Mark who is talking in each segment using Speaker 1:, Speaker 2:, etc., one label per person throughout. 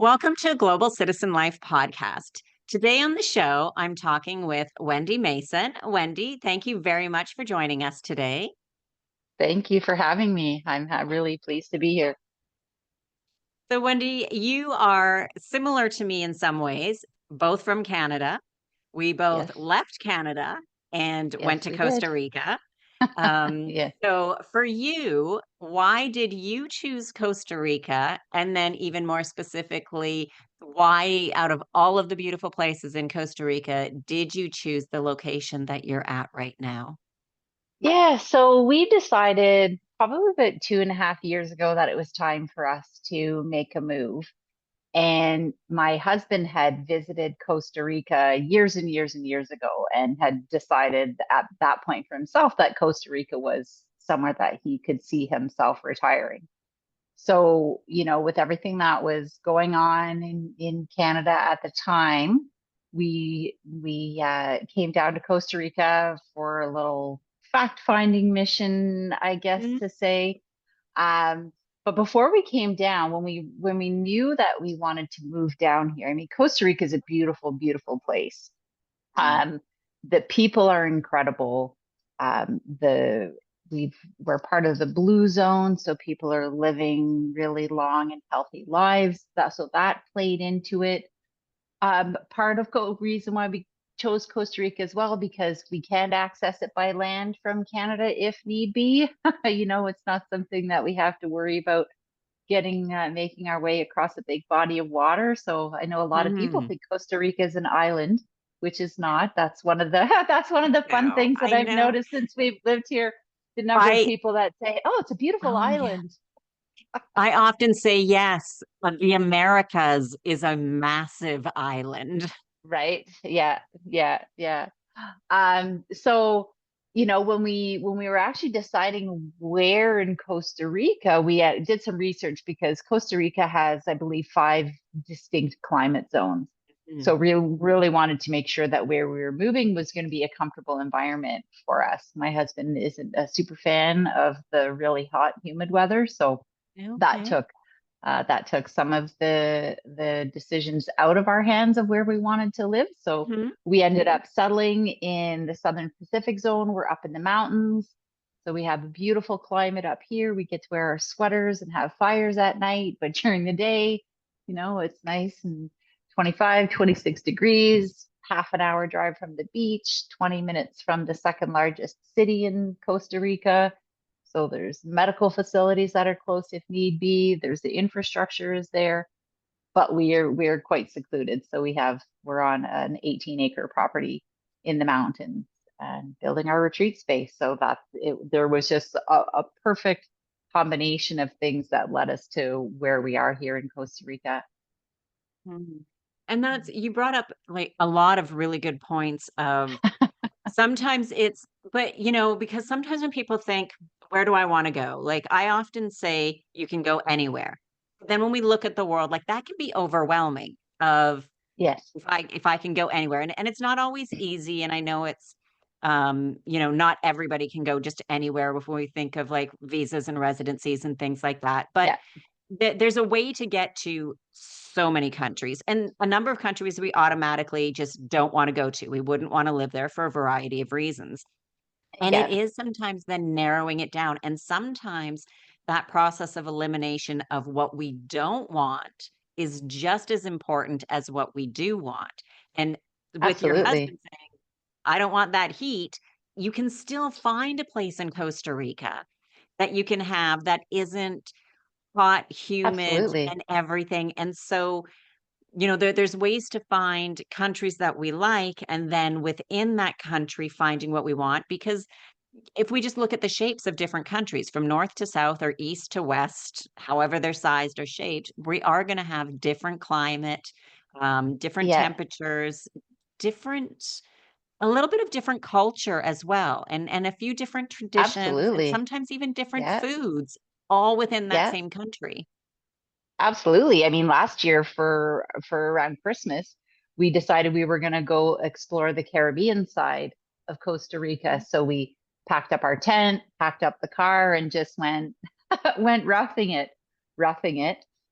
Speaker 1: Welcome to Global Citizen Life podcast. Today on the show, I'm talking with Wendy Mason. Wendy, thank you very much for joining us today.
Speaker 2: Thank you for having me. I'm really pleased to be here.
Speaker 1: So, Wendy, you are similar to me in some ways, both from Canada. We both
Speaker 2: Yes,
Speaker 1: left Canada and went
Speaker 2: yes,
Speaker 1: to
Speaker 2: we did.
Speaker 1: Costa Rica. Um,
Speaker 2: Yeah.
Speaker 1: so, for you, why did you choose Costa Rica? And then, even more specifically, why, out of all of the beautiful places in Costa Rica, did you choose the location that you're at right now?
Speaker 2: Yeah, so we decided probably about 2.5 years ago that it was time for us to make a move. And my husband had visited Costa Rica years and years and years ago and had decided at that point for himself that Costa Rica was somewhere that he could see himself retiring. So, with everything that was going on in Canada at the time, we came down to Costa Rica for a little fact-finding mission, I guess
Speaker 1: Mm,
Speaker 2: to say. Um, but before we came down, when we knew that we wanted to move down here, I mean, Costa Rica is a beautiful, beautiful place.
Speaker 1: mm,
Speaker 2: Um, the people are incredible. The we're part of the blue zone, so people are living really long and healthy lives. That played into it. Part of the reason why we chose Costa Rica as well, because we can access it by land from Canada if need be. It's not something that we have to worry about making our way across a big body of water. So I know a lot of people
Speaker 1: mhm.
Speaker 2: think Costa Rica is an island, which is not. That's one of the that's one of the fun
Speaker 1: No,
Speaker 2: things that
Speaker 1: I
Speaker 2: I've
Speaker 1: know.
Speaker 2: noticed since we've lived here. The number of
Speaker 1: I,
Speaker 2: people that say, "Oh, it's a beautiful
Speaker 1: oh, yeah.
Speaker 2: island."
Speaker 1: I often say yes, but the Americas is a massive island.
Speaker 2: Right? Yeah, yeah, yeah. So when we were actually deciding where in Costa Rica, we did some research because Costa Rica has, I believe, five distinct climate zones.
Speaker 1: Mm,
Speaker 2: So we really wanted to make sure that where we were moving was going to be a comfortable environment for us. My husband isn't a super fan of the really hot, humid weather, so that
Speaker 1: okay.
Speaker 2: took that took some of the decisions out of our hands of where we wanted to live. So
Speaker 1: Mhm.
Speaker 2: we ended up settling in the Southern Pacific zone. We're up in the mountains. So we have a beautiful climate up here. We get to wear our sweaters and have fires at night, but during the day, it's nice and 25, 26 degrees, half an hour drive from the beach, 20 minutes from the second largest city in Costa Rica. So there's medical facilities that are close if need be. There's the infrastructure is there, but we're quite secluded. So we're on an 18-acre property in the mountains and building our retreat space. So there was just a perfect combination of things that led us to where we are here in Costa Rica.
Speaker 1: Mhm. And that's you brought up like a lot of really good points of sometimes it's but because sometimes when people think, where do I want to go? Like I often say you can go anywhere. But then when we look at the world, like that can be overwhelming of
Speaker 2: Yes.
Speaker 1: if I can go anywhere. And it's not always easy. And I know it's not everybody can go just anywhere before we think of like visas and residencies and things like that. But
Speaker 2: Yeah.
Speaker 1: there's a way to get to so many countries and a number of countries we automatically just don't want to go to. We wouldn't want to live there for a variety of reasons. And it
Speaker 2: Yeah.
Speaker 1: is sometimes then narrowing it down. And sometimes that process of elimination of what we don't want is just as important as what we do want. And with your
Speaker 2: Absolutely.
Speaker 1: husband saying, I don't want that heat, you can still find a place in Costa Rica that you can have that isn't hot, humid,
Speaker 2: Absolutely.
Speaker 1: and everything. And so, there's ways to find countries that we like, and then within that country, finding what we want. Because if we just look at the shapes of different countries from north to south or east to west, however they're sized or shaped, we are going to have different climate, different
Speaker 2: Yeah.
Speaker 1: temperatures, different a little bit of different culture as well, and a few different traditions, and
Speaker 2: Absolutely.
Speaker 1: sometimes even different
Speaker 2: Yeah.
Speaker 1: foods, all within that
Speaker 2: Yeah.
Speaker 1: same country.
Speaker 2: Absolutely. I mean, last year for around Christmas, we decided we were going to go explore the Caribbean side of Costa Rica. So we packed up our tent, packed up the car, and just went roughing it.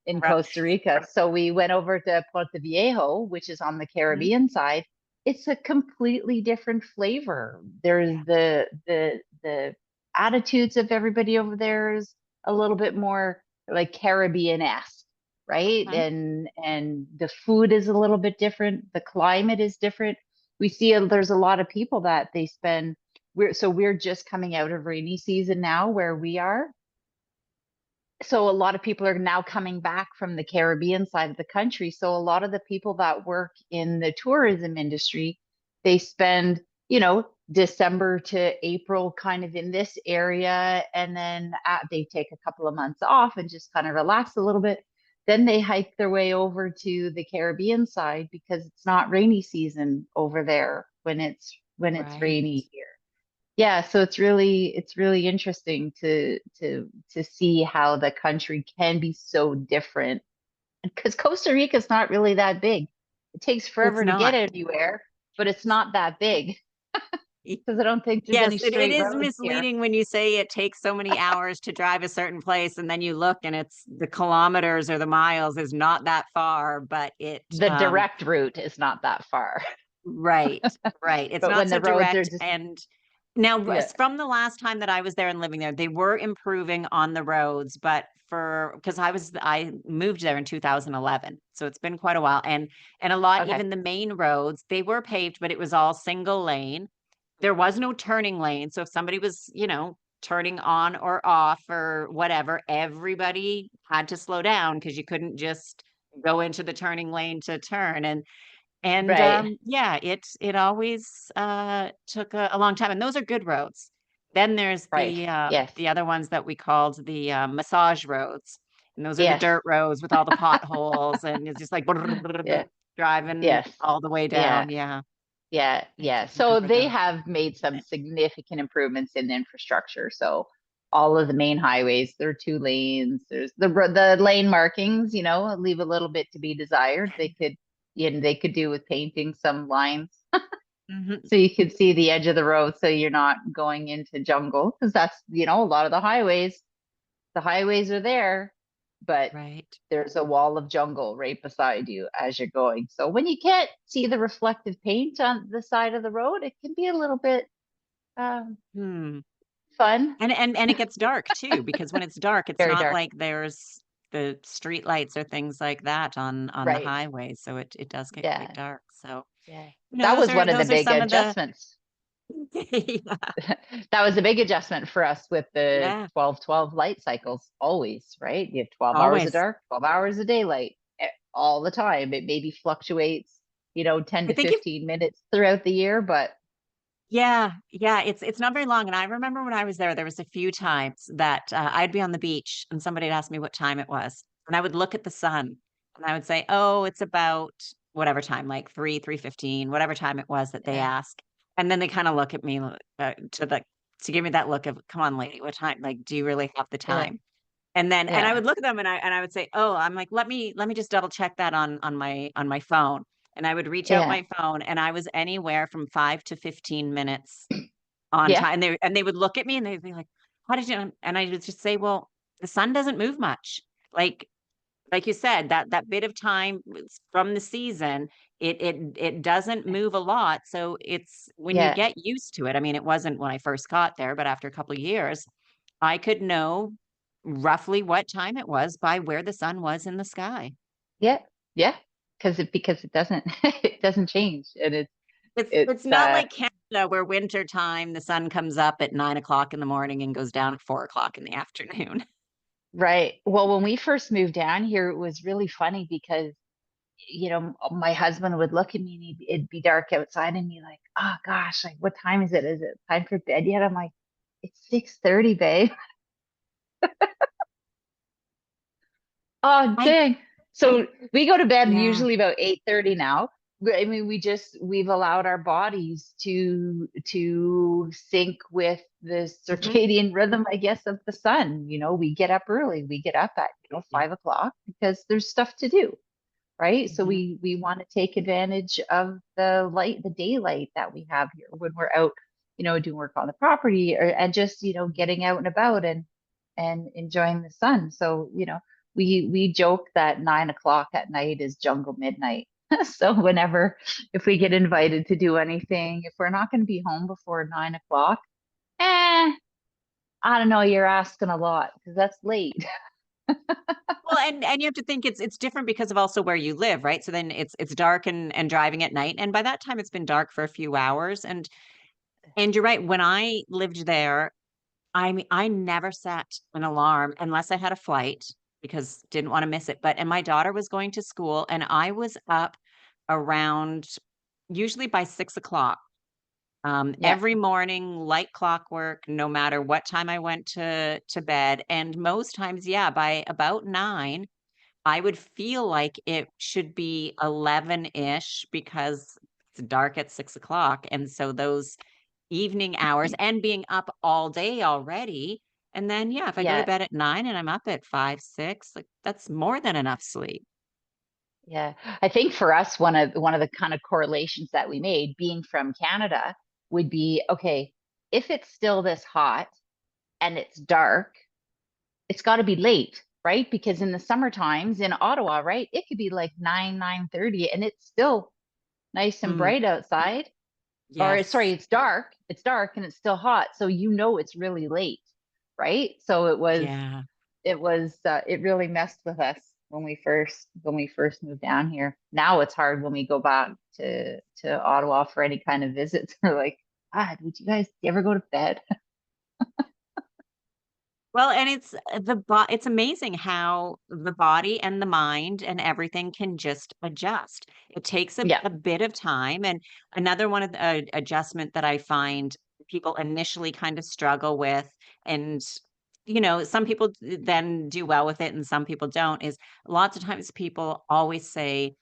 Speaker 2: in
Speaker 1: Right.
Speaker 2: Costa Rica. So we went over to Puerto Viejo, which is on the
Speaker 1: Mhm.
Speaker 2: Caribbean side. It's a completely different flavor. There's
Speaker 1: Yeah.
Speaker 2: the attitudes of everybody over there is a little bit more like Caribbean-esque, right?
Speaker 1: Okay.
Speaker 2: And the food is a little bit different. The climate is different. We see there's a lot of people that they spend. We're just coming out of rainy season now where we are, so a lot of people are now coming back from the Caribbean side of the country. So a lot of the people that work in the tourism industry, they spend, December to April kind of in this area, and then they take a couple of months off and just kind of relax a little bit. Then they hike their way over to the Caribbean side because it's not rainy season over there when it's
Speaker 1: Right.
Speaker 2: rainy here. Yeah, so it's really interesting to see how the country can be so different because Costa Rica is not really that big. It takes
Speaker 1: It's
Speaker 2: forever to get
Speaker 1: not.
Speaker 2: anywhere, but it's not that big
Speaker 1: Y-
Speaker 2: because I don't think there's
Speaker 1: Yes,
Speaker 2: any
Speaker 1: it
Speaker 2: straight
Speaker 1: is
Speaker 2: roads here.
Speaker 1: misleading when you say it takes so many hours to drive a certain place, and then you look and it's the kilometers or the miles is not that far, but
Speaker 2: The direct route is not that far,
Speaker 1: right, right. It's
Speaker 2: but
Speaker 1: not
Speaker 2: when
Speaker 1: so
Speaker 2: the roads are
Speaker 1: direct.
Speaker 2: just,
Speaker 1: And now,
Speaker 2: yeah,
Speaker 1: from the last time that I was there and living there, they were improving on the roads, but because I moved there in 2011, so it's been quite a while. And a lot,
Speaker 2: okay,
Speaker 1: even the main roads, they were paved, but it was all single lane. There was no turning lane. So if somebody was, turning on or off or whatever, everybody had to slow down because you couldn't just go into the turning lane to turn. And
Speaker 2: right,
Speaker 1: yeah, it always took a long time. And those are good roads. Then there's
Speaker 2: right, yes,
Speaker 1: the other ones that we called the massage roads. And those are the
Speaker 2: yes,
Speaker 1: dirt roads with all the potholes, and it's just like
Speaker 2: yeah,
Speaker 1: driving
Speaker 2: yes,
Speaker 1: all the way
Speaker 2: yeah.
Speaker 1: down. Yeah,
Speaker 2: Yeah,
Speaker 1: I
Speaker 2: yeah.
Speaker 1: do
Speaker 2: So
Speaker 1: remember
Speaker 2: they
Speaker 1: those.
Speaker 2: have made some significant improvements in infrastructure. So all of the main highways, there are two lanes. There's the lane markings, leave a little bit to be desired. They could do with painting some lines
Speaker 1: Mhm.
Speaker 2: so you could see the edge of the road so you're not going into jungle because that's, a lot of the highways are there, but
Speaker 1: Right.
Speaker 2: there's a wall of jungle right beside you as you're going. So when you can't see the reflective paint on the side of the road, it can be a little bit um,
Speaker 1: Hmm.
Speaker 2: fun.
Speaker 1: And it gets dark too, because when it's dark, it's
Speaker 2: Very
Speaker 1: not
Speaker 2: dark.
Speaker 1: like there's the street lights or things like that on the
Speaker 2: Right.
Speaker 1: highway, so it does get quite
Speaker 2: Yeah.
Speaker 1: dark. So,
Speaker 2: Yeah. That was one of the
Speaker 1: those are
Speaker 2: big
Speaker 1: some of the
Speaker 2: adjustments.
Speaker 1: yeah,
Speaker 2: That was a big adjustment for us with the
Speaker 1: yeah,
Speaker 2: 12-12 light cycles always, right? You have 12 hours of
Speaker 1: always.
Speaker 2: dark, 12 hours of daylight all the time. It maybe fluctuates, 10
Speaker 1: I
Speaker 2: to
Speaker 1: think if
Speaker 2: 15 minutes throughout the year, but
Speaker 1: yeah, yeah, it's not very long. And I remember when I was there was a few times that I'd be on the beach and somebody would ask me what time it was, and I would look at the sun and I would say, "Oh, it's about whatever time, like 3:15, whatever time it was that they
Speaker 2: yeah,
Speaker 1: ask." And then they kind of look at me to give me that look of, "Come on, lady, what time? Like, do you really have the
Speaker 2: yeah,
Speaker 1: time?" And I
Speaker 2: yeah,
Speaker 1: would look at them and I would say, "Oh," I'm like, let me just double check that on my phone." And I would reach out
Speaker 2: yeah,
Speaker 1: my phone and I was anywhere from 5 to 15 minutes on
Speaker 2: yeah,
Speaker 1: time. And they would look at me and they'd be like, "How did you?" And I would just say, "Well, the sun doesn't move much." Like like you said, that bit of time from the season, it doesn't move a lot. So it's when you
Speaker 2: yeah,
Speaker 1: get used to it. I mean, it wasn't when I first got there, but after a couple of years, I could know roughly what time it was by where the sun was in the sky.
Speaker 2: yeah, yeah. Because it doesn't it doesn't change, and it's
Speaker 1: It's
Speaker 2: it's
Speaker 1: not like Canada where winter time the sun comes up at 9 o'clock in the morning and goes down at 4 o'clock in the afternoon.
Speaker 2: right. Well, when we first moved down here, it was really funny because my husband would look at me and it'd be dark outside and be like, "Oh gosh, like what time is it? Is it time for bed yet?" I'm like, "It's 6:30, babe." Oh,
Speaker 1: I
Speaker 2: dang. So we go to bed
Speaker 1: yeah.
Speaker 2: usually about 8:30 now. I mean, we've allowed our bodies to sync with the
Speaker 1: Mhm.
Speaker 2: circadian rhythm, I guess, of the sun. We get up early. We get up at,
Speaker 1: Yeah.
Speaker 2: 5 o'clock because there's stuff to do, right? So
Speaker 1: Mhm.
Speaker 2: we want to take advantage of the daylight that we have here when we're out, doing work on the property and just, getting out and about and enjoying the sun. So, we joke that 9 o'clock at night is jungle midnight. So whenever, if we get invited to do anything, if we're not going to be home before 9 o'clock, eh, I don't know, you're asking a lot because that's late.
Speaker 1: Well, and you have to think it's different because of also where you live, right? So then it's dark and driving at night, and by that time it's been dark for a few hours. And you're right. When I lived there, I mean, I never set an alarm unless I had a flight because didn't want to miss it. And my daughter was going to school, and I was up around usually by 6 o'clock.
Speaker 2: Yeah,
Speaker 1: Every morning, like clockwork, no matter what time I went to bed. And most times, yeah, by about 9, I would feel like it should be 11-ish because it's dark at 6 o'clock. And so those evening hours and being up all day already. And then, yeah, if I go to
Speaker 2: yeah,
Speaker 1: bed at 9 and I'm up at 5, 6, like that's more than enough sleep.
Speaker 2: yeah. I think for us, one of the kind of correlations that we made, being from Canada, would be okay, if it's still this hot and it's dark, it's got to be late, right? Because in the summer times in Ottawa, right, it could be like 9:30, and it's still nice and
Speaker 1: Mm,
Speaker 2: bright outside. Or sorry,
Speaker 1: yes.
Speaker 2: it's dark and it's still hot. So you know it's really late, right? So
Speaker 1: Yeah.
Speaker 2: it really messed with us when we first moved down here. Now it's hard when we go back to Ottawa for any kind of visits. We're like, God, would you guys ever go to bed?
Speaker 1: Well, and it's amazing how the body and the mind and everything can just adjust. It takes
Speaker 2: Yeah,
Speaker 1: a bit of time. And another one of the adjustment that I find people initially kind of struggle with, and some people then do well with it and some people don't, is lots of times people always say,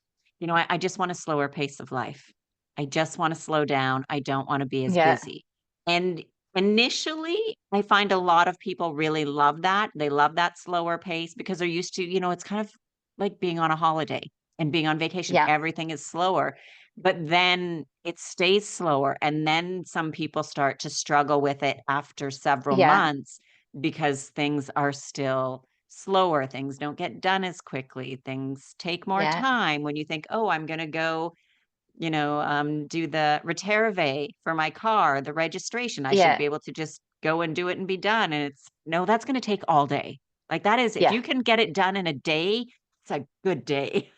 Speaker 1: I just want a slower pace of life. I just want to slow down. I don't want to be as
Speaker 2: yeah,
Speaker 1: busy. And initially, I find a lot of people really love that. They love that slower pace because they're used to, it's kind of like being on a holiday and being on vacation.
Speaker 2: yeah,
Speaker 1: Everything is slower, but then it stays slower. And then some people start to struggle with it after several
Speaker 2: yeah,
Speaker 1: months because things are still slower. Things don't get done as quickly. Things take more
Speaker 2: yeah,
Speaker 1: time when you think, oh, I'm going to go do the reterve for my car, the registration. I should
Speaker 2: yeah,
Speaker 1: be able to just go and do it and be done. And it's no, that's going to take all day. Like that is, if
Speaker 2: yeah.
Speaker 1: you can get it done in a day, it's a good day.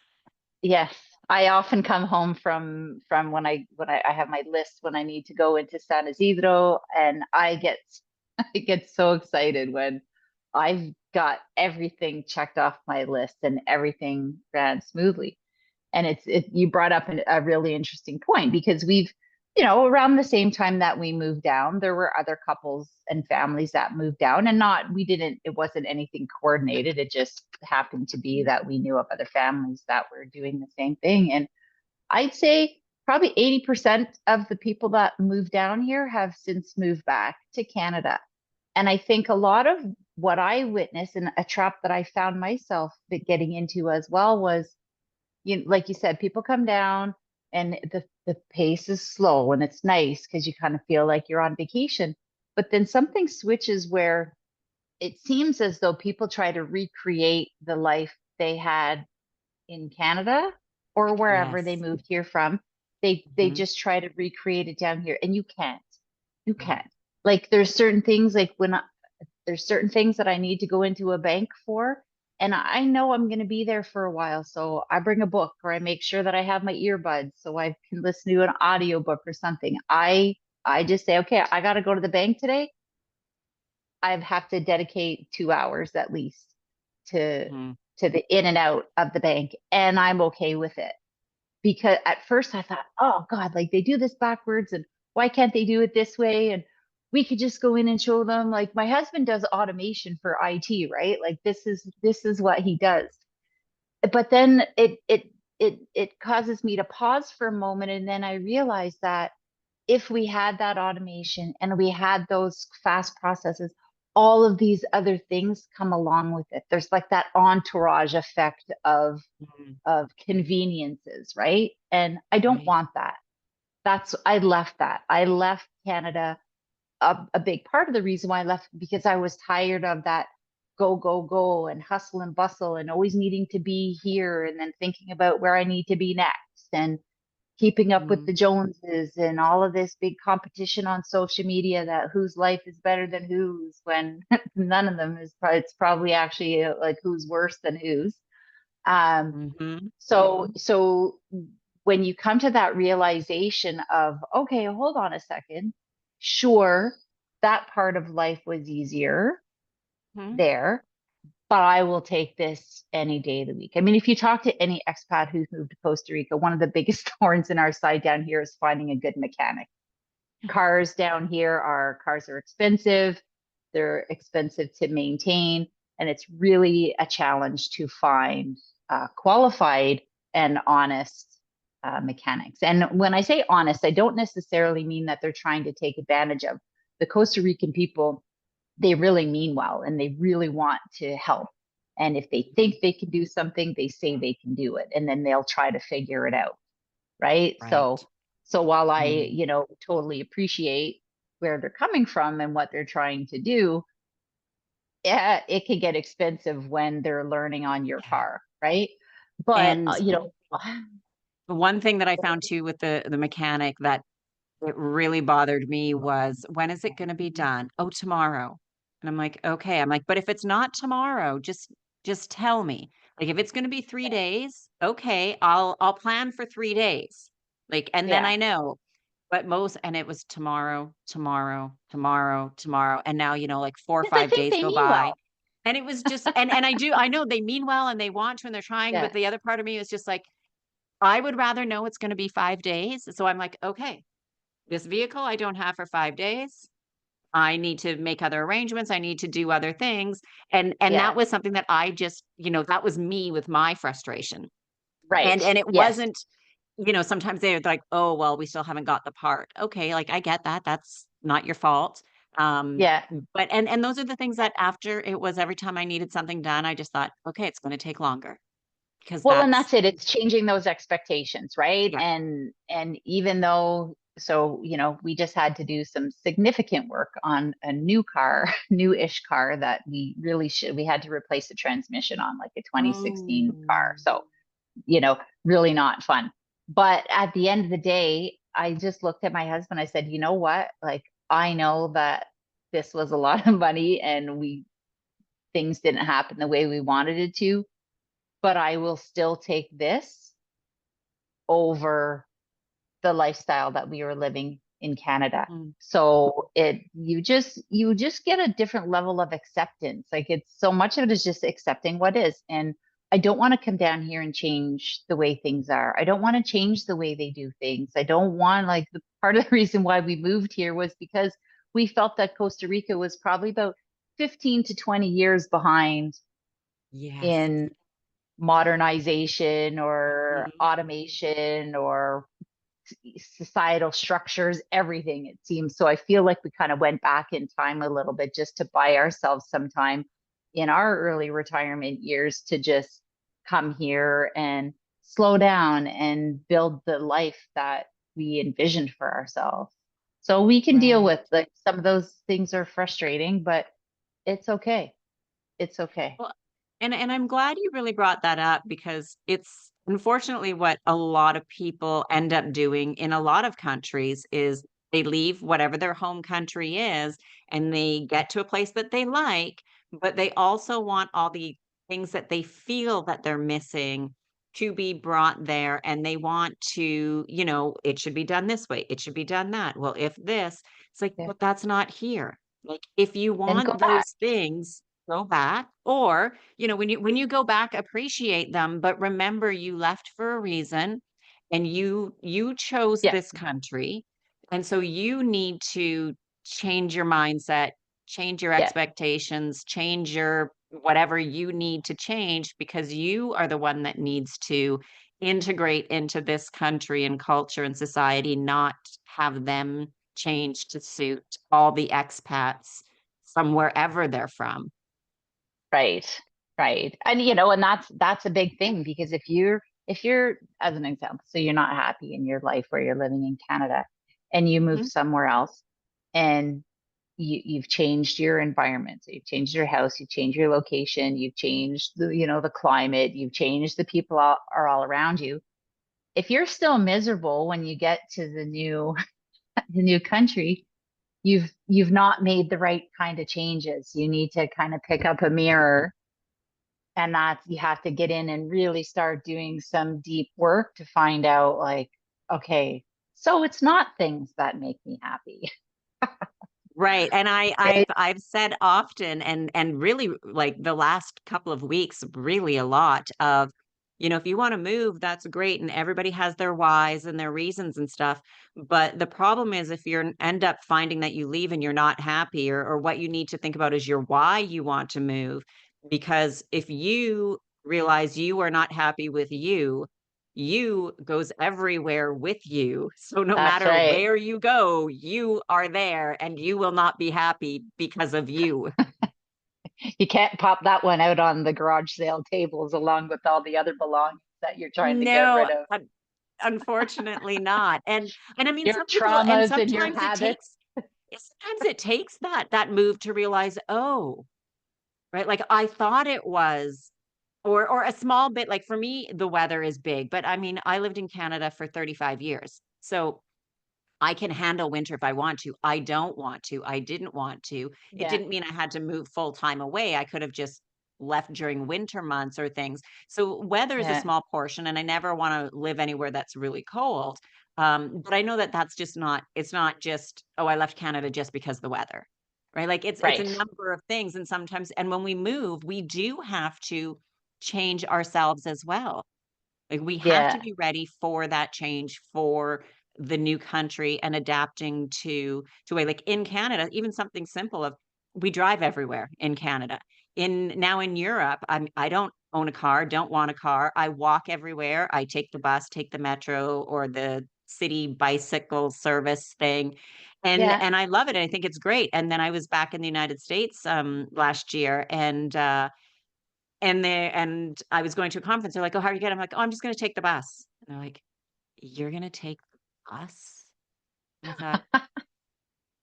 Speaker 2: Yes, I often come home from when I have my list when I need to go into San Isidro, and I get I get so excited when I've got everything checked off my list and everything ran smoothly. And you brought up a really interesting point because around the same time that we moved down, there were other couples and families that moved down, and it wasn't anything coordinated. It just happened to be that we knew of other families that were doing the same thing. And I'd say probably 80% of the people that moved down here have since moved back to Canada. And I think a lot of what I witnessed, and a trap that I found myself getting into as well, was, like you said, people come down and the pace is slow and it's nice because you kind of feel like you're on vacation. But then something switches where it seems as though people try to recreate the life they had in Canada or wherever they
Speaker 1: Yes.
Speaker 2: moved here from. They
Speaker 1: Mhm.
Speaker 2: just try to recreate it down here, and you can't. You
Speaker 1: Mm.
Speaker 2: can't. Like there's certain things like there's certain things that I need to go into a bank for. And I know I'm going to be there for a while. So I bring a book or I make sure that I have my earbuds so I can listen to an audiobook or something. I just say, okay, I got to go to the bank today. I have to dedicate 2 hours at least to
Speaker 1: Mhm.
Speaker 2: to the in and out of the bank. And I'm okay with it. Because at first I thought, oh God, like they do this backwards, and why can't they do it this way? And we could just go in and show them. Like my husband does automation for IT, right? Like this is what he does. But then it causes me to pause for a moment, and then I realize that if we had that automation and we had those fast processes, all of these other things come along with it. There's like that entourage effect
Speaker 1: Mhm.
Speaker 2: of conveniences, right? And I don't
Speaker 1: Right.
Speaker 2: want that. I left that. I left Canada. A big part of the reason why I left because I was tired of that go, go, go and hustle and bustle and always needing to be here and then thinking about where I need to be next and keeping up with
Speaker 1: Mm,
Speaker 2: the Joneses and all of this big competition on social media that whose life is better than whose when none of them is it's probably actually like who's worse than whose. Um,
Speaker 1: mhm.
Speaker 2: so when you come to that realization of, okay, hold on a second, sure, that part of life was easier
Speaker 1: Mhm.
Speaker 2: there, but I will take this any day of the week. I mean, if you talk to any expat who's moved to Costa Rica, one of the biggest thorns in our side down here is finding a good mechanic. Cars are expensive, they're expensive to maintain, and it's really a challenge to find qualified and honest mechanics. And when I say honest, I don't necessarily mean that they're trying to take advantage of the Costa Rican people. They really mean well and they really want to help. And if they think they can do something, they say they can do it, and then they'll try to figure it out. Right.
Speaker 1: Right.
Speaker 2: So while I,
Speaker 1: Mm,
Speaker 2: totally appreciate where they're coming from and what they're trying to do, yeah, it can get expensive when they're learning on your
Speaker 1: yeah.
Speaker 2: car. Right. But,
Speaker 1: And the one thing that I found too with the mechanic that it really bothered me was, when is it going to be done? Oh, tomorrow. And I'm like, okay. I'm like, but if it's not tomorrow, just tell me. Like if it's going to be 3 days, okay, I'll plan for 3 days. Like, and then
Speaker 2: yeah,
Speaker 1: I know. But and it was tomorrow, tomorrow, tomorrow, tomorrow. And now, like 4 or 5 days
Speaker 2: they
Speaker 1: go
Speaker 2: mean
Speaker 1: by.
Speaker 2: well.
Speaker 1: And it was just, and I know they mean well and they want to and they're trying,
Speaker 2: Yeah.
Speaker 1: but the other part of me was just like, I would rather know it's going to be 5 days. So I'm like, okay, this vehicle I don't have for 5 days. I need to make other arrangements. I need to do other things. And that
Speaker 2: Yeah.
Speaker 1: was something that I just, that was me with my frustration. And
Speaker 2: Right.
Speaker 1: and it
Speaker 2: Yes.
Speaker 1: wasn't, sometimes they're like, "Oh, well, we still haven't got the part." Okay, like I get that. That's not your fault. Um,
Speaker 2: Yeah.
Speaker 1: but and those are the things that after it was every time I needed something done, I just thought, "Okay, it's going to take longer." Because
Speaker 2: Well, and
Speaker 1: that's
Speaker 2: that's it. It's changing those expectations, right?
Speaker 1: yeah.
Speaker 2: And even though, so, we just had to do some significant work on a new car, new-ish car that we had to replace the transmission on, like a 2016 car.
Speaker 1: Oh.
Speaker 2: So, really not fun. But at the end of the day, I just looked at my husband. I said, you know what? Like, I know that this was a lot of money and things didn't happen the way we wanted it to, but I will still take this over the lifestyle that we were living in Canada.
Speaker 1: Mm,
Speaker 2: So you just get a different level of acceptance. Like it's so much of it is just accepting what is. And I don't want to come down here and change the way things are. I don't want to change the way they do things. I don't want like the part of the reason why we moved here was because we felt that Costa Rica was probably about 15 to 20 years behind
Speaker 1: yes.
Speaker 2: in modernization or
Speaker 1: Mhm.
Speaker 2: automation or societal structures, everything it seems. So I feel like we kind of went back in time a little bit just to buy ourselves some time in our early retirement years to just come here and slow down and build the life that we envisioned for ourselves. So we can deal
Speaker 1: Right.
Speaker 2: with like some of those things are frustrating, but it's okay. It's okay.
Speaker 1: Well, and I'm glad you really brought that up because it's unfortunately what a lot of people end up doing in a lot of countries is they leave whatever their home country is and they get to a place that they like, but they also want all the things that they feel that they're missing to be brought there and they want to, it should be done this way, it should be done that. Well, if this, it's like,
Speaker 2: Yeah.
Speaker 1: but that's not here. Like if you
Speaker 2: Then go
Speaker 1: want
Speaker 2: back.
Speaker 1: those things, go back, or, when you go back, appreciate them, but remember you left for a reason and you chose
Speaker 2: Yeah.
Speaker 1: this country. And so you need to change your mindset, change your
Speaker 2: Yeah.
Speaker 1: expectations, change your whatever you need to change because you are the one that needs to integrate into this country and culture and society, not have them change to suit all the expats from wherever they're from.
Speaker 2: Right. Right. And that's a big thing because if you're as an example, so you're not happy in your life where you're living in Canada and you move
Speaker 1: Mhm.
Speaker 2: somewhere else and you've changed your environment. So you've changed your house, you've changed your location, you've changed the climate, you've changed the people are all around you. If you're still miserable when you get to the new country, you've not made the right kind of changes. You need to kind of pick up a mirror, and that's you have to get in and really start doing some deep work to find out, like, okay, so it's not things that make me happy.
Speaker 1: Right. And I've
Speaker 2: Right?
Speaker 1: I've said often and really like the last couple of weeks, really a lot of, if you want to move, that's great. And everybody has their whys and their reasons and stuff. But the problem is if you end up finding that you leave and you're not happy, or what you need to think about is your why you want to move. Because if you realize you are not happy with you goes everywhere with you. So no
Speaker 2: That's
Speaker 1: matter
Speaker 2: right.
Speaker 1: where you go, you are there and you will not be happy because of you.
Speaker 2: You can't pop that one out on the garage sale tables along with all the other belongings that you're trying to get
Speaker 1: No,
Speaker 2: rid of.
Speaker 1: unfortunately not. And I mean
Speaker 2: Your
Speaker 1: some people and
Speaker 2: traumas and your habits.
Speaker 1: sometimes it takes that move to realize, oh, right, like I thought it was or a small bit like for me the weather is big, but I mean I lived in Canada for 35 years. So I can handle winter if I want to. I don't want to. I didn't want to. It
Speaker 2: Yeah.
Speaker 1: didn't mean I had to move full time away. I could have just left during winter months or things. So weather is a
Speaker 2: Yeah.
Speaker 1: small portion, and I never want to live anywhere that's really cold. But I know that that's just not. It's not just oh, I left Canada just because of the weather, right? Like it's a
Speaker 2: Right.
Speaker 1: number of things, and sometimes and when we move, we do have to change ourselves as well. Like we have to
Speaker 2: Yeah.
Speaker 1: be ready for that change for the new country and adapting to a like in Canada, even something simple of we drive everywhere in Canada. In Europe, I don't own a car, don't want a car. I walk everywhere. I take the bus, take the metro or the city bicycle service thing.
Speaker 2: Yeah.
Speaker 1: And I love it. And I think it's great. And then I was back in the United States last year and I was going to a conference. They're like, "Oh, how are you getting?" I'm like, "Oh, I'm just gonna take the bus." And they're like, "You're gonna take the bus?" And I thought,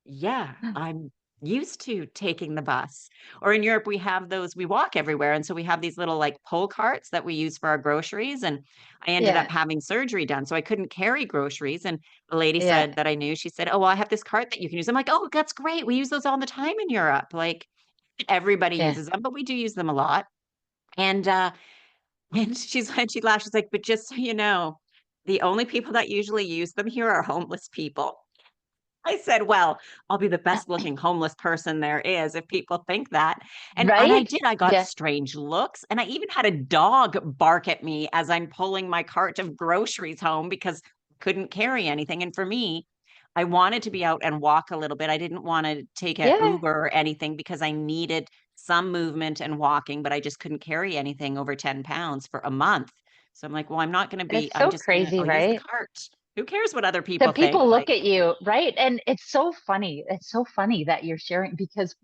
Speaker 1: "Yeah, I'm used to taking the bus." Or in Europe, we walk everywhere. And so we have these little like pull carts that we use for our groceries. And I ended up
Speaker 2: Yeah.
Speaker 1: having surgery done. So I couldn't carry groceries. And the lady
Speaker 2: Yeah.
Speaker 1: said that I knew, she said, "Oh, well, I have this cart that you can use." I'm like, "Oh, that's great. We use those all the time in Europe." Like everybody
Speaker 2: Yeah.
Speaker 1: uses them, but we do use them a lot. And and she laughed, she's like, "But just so you know, the only people that usually use them here are homeless people." I said, "Well, I'll be the best looking homeless person there is if people think that." And I
Speaker 2: Right?
Speaker 1: did, I got
Speaker 2: Yeah.
Speaker 1: strange looks, and I even had a dog bark at me as I'm pulling my cart of groceries home because I couldn't carry anything, and for me, I wanted to be out and walk a little bit. I didn't wanna take a
Speaker 2: Yeah.
Speaker 1: Uber or anything because I needed some movement and walking, but I just couldn't carry anything over 10 pounds for a month. So I'm like, "Well,
Speaker 2: It's
Speaker 1: I'm
Speaker 2: so
Speaker 1: just gonna
Speaker 2: crazy,
Speaker 1: I'll use the
Speaker 2: right?
Speaker 1: cart. Who cares what other
Speaker 2: The
Speaker 1: people think?"
Speaker 2: people look
Speaker 1: Like
Speaker 2: at you, right? And it's so funny. It's so funny that you're sharing because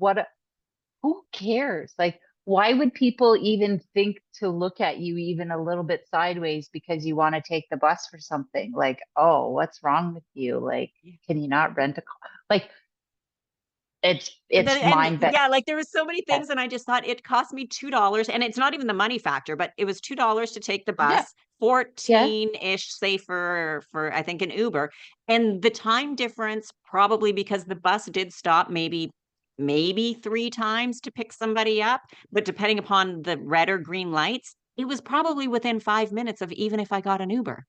Speaker 2: who cares? Like, why would people even think to look at you even a little bit sideways because you want to take the bus for something? Like, oh, what's wrong with you? Like, can you not rent a car? Like,
Speaker 1: And
Speaker 2: it's
Speaker 1: then and
Speaker 2: mind bending.
Speaker 1: yeah, like, there was so many things, and I just thought it cost me $2, and it's not even the money factor, but it was $2 to take the
Speaker 2: Yeah.
Speaker 1: bus,
Speaker 2: Yeah.
Speaker 1: 14-ish, say, for, I think, an Uber, and the time difference probably because the bus did stop maybe 3 times to pick somebody up, but depending upon the red or green lights, it was probably within 5 minutes of even if I got an Uber.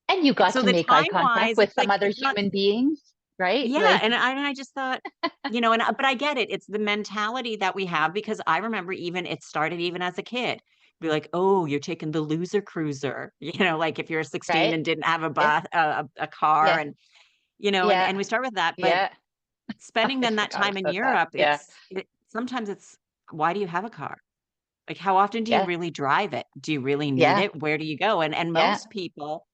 Speaker 2: And you
Speaker 1: And
Speaker 2: got
Speaker 1: so
Speaker 2: to
Speaker 1: the
Speaker 2: make eye contact
Speaker 1: time-wise,
Speaker 2: with
Speaker 1: it's
Speaker 2: some
Speaker 1: like,
Speaker 2: other
Speaker 1: it's not
Speaker 2: human beings, right?
Speaker 1: yeah,
Speaker 2: Like,
Speaker 1: and I just thought, but I get it. It's the mentality that we have because I remember even it started even as a kid. Be like, "Oh, you're taking the loser cruiser." Like if you're 16
Speaker 2: right?
Speaker 1: and didn't have a
Speaker 2: Yeah.
Speaker 1: a car
Speaker 2: Yeah.
Speaker 1: and
Speaker 2: Yeah.
Speaker 1: and we start with that, but
Speaker 2: Yeah.
Speaker 1: spending
Speaker 2: I
Speaker 1: then that
Speaker 2: forgot
Speaker 1: time in
Speaker 2: about that.
Speaker 1: Europe,
Speaker 2: Yeah.
Speaker 1: sometimes it's why do you have a car? Like how often do you
Speaker 2: Yeah.
Speaker 1: really drive it? Do you really need
Speaker 2: Yeah.
Speaker 1: it? Where do you go? And
Speaker 2: Yeah.
Speaker 1: most people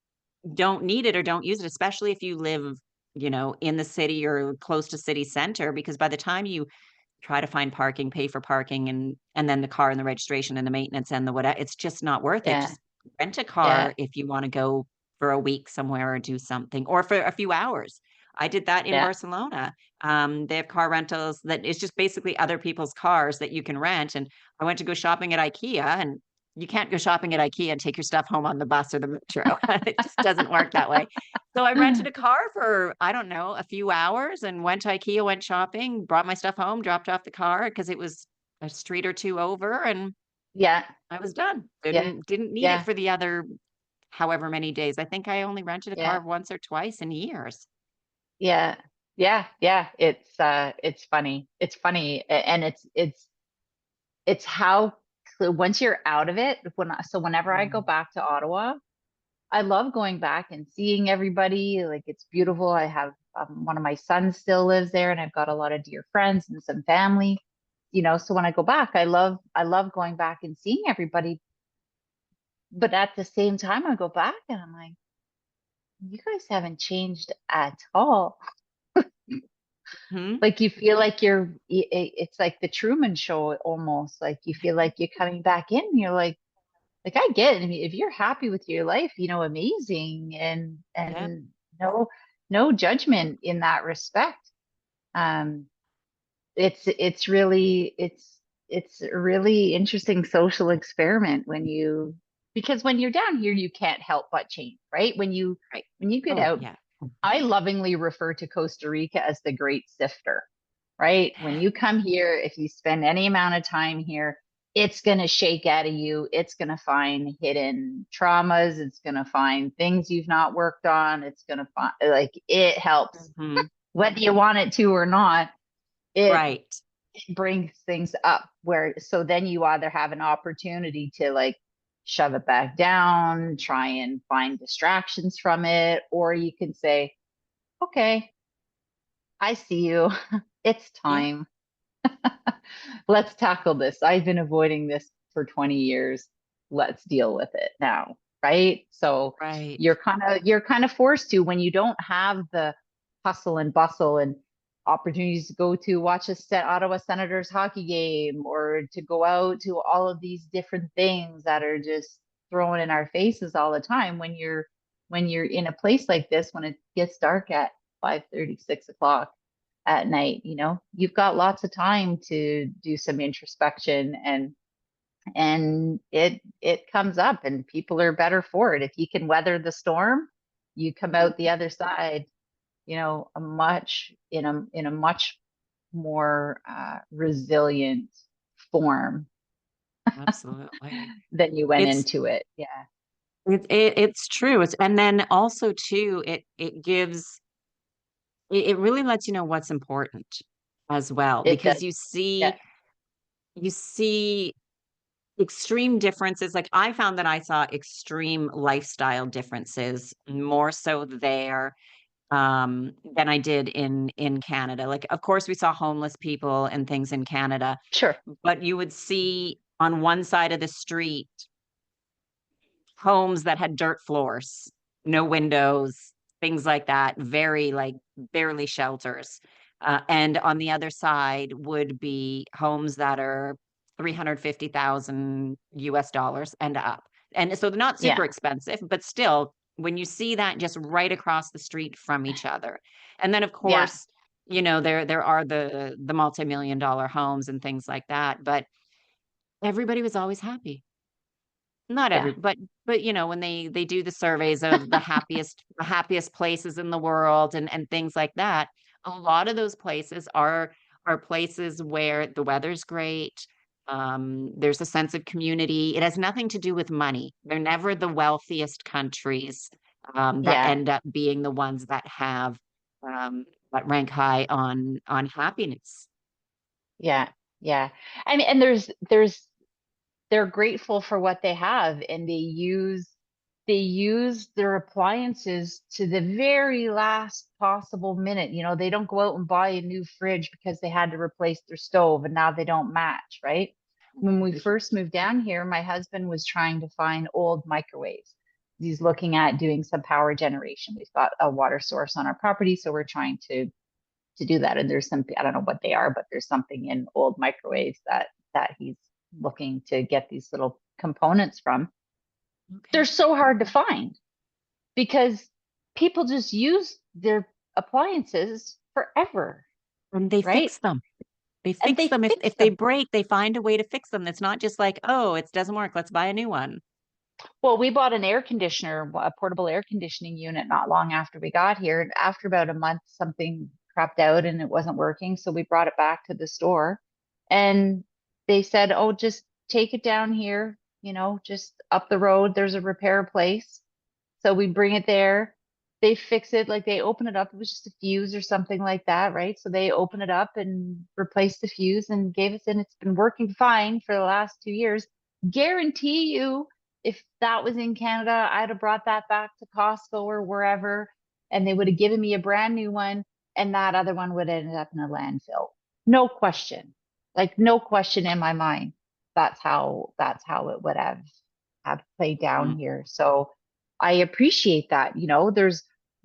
Speaker 1: don't need it or don't use it, especially if you live, in the city or close to city center, because by the time you try to find parking, pay for parking, and then the car and the registration and the maintenance and the whatever, it's just not worth it.
Speaker 2: Yeah.
Speaker 1: Just rent a
Speaker 2: Yeah.
Speaker 1: car if you want to go for a week somewhere or do something or for a few hours. I did that in
Speaker 2: Yeah.
Speaker 1: Barcelona. They have car rentals that is just basically other people's cars that you can rent. And I went to go shopping at IKEA, and you can't go shopping at IKEA and take your stuff home on the bus or the metro. It just doesn't work that way. So I rented a car for, I don't know, a few hours and went to IKEA, went shopping, brought my stuff home, dropped off the car because it was a street or two over, and
Speaker 2: Yeah.
Speaker 1: I was done.
Speaker 2: Yeah.
Speaker 1: Didn't need it
Speaker 2: Yeah.
Speaker 1: for the other however many days. I think I only rented a
Speaker 2: Yeah.
Speaker 1: car once or twice in years.
Speaker 2: Yeah. Yeah. Yeah. It's funny. It's funny. And it's how once you're out of it, so whenever I go
Speaker 1: Mm.
Speaker 2: back to Ottawa, I love going back and seeing everybody. Like it's beautiful. I have one of my sons still lives there, and I've got a lot of dear friends and some family. So when I go back, I love going back and seeing everybody. But at the same time, I go back and I'm like, you guys haven't changed at all.
Speaker 1: Mhm.
Speaker 2: Like you feel like it's like the Truman Show almost. Like you feel like you're coming back in. And you're like I get it. I mean, if you're happy with your life, amazing, and
Speaker 1: Yep.
Speaker 2: no judgment in that respect. Um, it's a really interesting social experiment because when you're down here, you can't help but change, right?
Speaker 1: Right.
Speaker 2: When you get
Speaker 1: Oh,
Speaker 2: out,
Speaker 1: yeah.
Speaker 2: I lovingly refer to Costa Rica as the great sifter, right? When you come here, if you spend any amount of time here, it's going to shake out of you. It's going to find hidden traumas. It's going to find things you've not worked on. It's going to find, like, it helps
Speaker 1: Mhm.
Speaker 2: whether you want it to or not. It
Speaker 1: Right.
Speaker 2: brings things up so then you either have an opportunity to like shove it back down, try and find distractions from it, or you can say, okay, I see you. It's
Speaker 1: Yeah.
Speaker 2: time. Let's tackle this. I've been avoiding this for 20 years. Let's deal with it now. Right. So
Speaker 1: Right.
Speaker 2: you're kind of forced to when you don't have the hustle and bustle and opportunities to go to watch a Ottawa Senators hockey game or to go out to all of these different things that are just thrown in our faces all the time when you're in a place like this when it gets dark at 5:30, 6 o'clock at night, you've got lots of time to do some introspection and it comes up and people are better for it. If you can weather the storm, you come
Speaker 1: Mhm.
Speaker 2: out the other side, in a much more resilient form
Speaker 1: Absolutely.
Speaker 2: than you went
Speaker 1: It's
Speaker 2: into it. Yeah.
Speaker 1: it's true. And then also too, it really lets you know what's important as well,
Speaker 2: It
Speaker 1: because
Speaker 2: does. Yeah.
Speaker 1: you see extreme differences. Like I found that I saw extreme lifestyle differences more so there than I did in Canada. Like of course we saw homeless people and things in Canada,
Speaker 2: Sure.
Speaker 1: but you would see on one side of the street homes that had dirt floors, no windows, things like that, very like barely shelters. And on the other side would be homes that are 350,000 US dollars and up. And so they're not
Speaker 2: Yeah.
Speaker 1: super expensive, but still, when you see that just right across the street from each other. And then of
Speaker 2: Yeah.
Speaker 1: course, there are the multi-million dollar homes and things like that, but everybody was always happy. Not
Speaker 2: Yeah.
Speaker 1: every but, when they do the surveys of the happiest places in the world and things like that, a lot of those places are places where the weather's great, there's a sense of community. It has nothing to do with money. They're never the wealthiest countries, that
Speaker 2: Yeah.
Speaker 1: end up being the ones that rank high on happiness.
Speaker 2: Yeah. Yeah. I mean, and there's they're grateful for what they have and they use their appliances to the very last possible minute. They don't go out and buy a new fridge because they had to replace their stove and now they don't match, right? When we first moved down here, my husband was trying to find old microwaves. He's looking at doing some power generation. We've got a water source on our property, so we're trying to do that. And there's something, I don't know what they are, but there's something in old microwaves that he's looking to get these little components from. They're
Speaker 1: Okay.
Speaker 2: so hard to find because people just use appliances forever,
Speaker 1: And they
Speaker 2: right?
Speaker 1: fix them. They
Speaker 2: And
Speaker 1: fix
Speaker 2: they
Speaker 1: them.
Speaker 2: fix
Speaker 1: If they
Speaker 2: them.
Speaker 1: break, they find a way to fix them. It's not just like, oh, it doesn't work. Let's buy a new one.
Speaker 2: Well, we bought an air conditioner, a portable air conditioning unit not long after we got here. And after about a month, something crapped out and it wasn't working. So we brought it back to the store and they said, oh, just take it down here, just up the road. There's a repair place. So we bring it there. They fix it, like they open it up. It was just a fuse or something like that, right? So they open it up and replaced the fuse and gave us, and it's been working fine for the last 2 years. Guarantee you, if that was in Canada, I'd have brought that back to Costco or wherever, and they would have given me a brand new one, and that other one would have ended up in a landfill. No question. Like no question in my mind. That's how it would have played down
Speaker 1: Mm.
Speaker 2: here. So I appreciate that.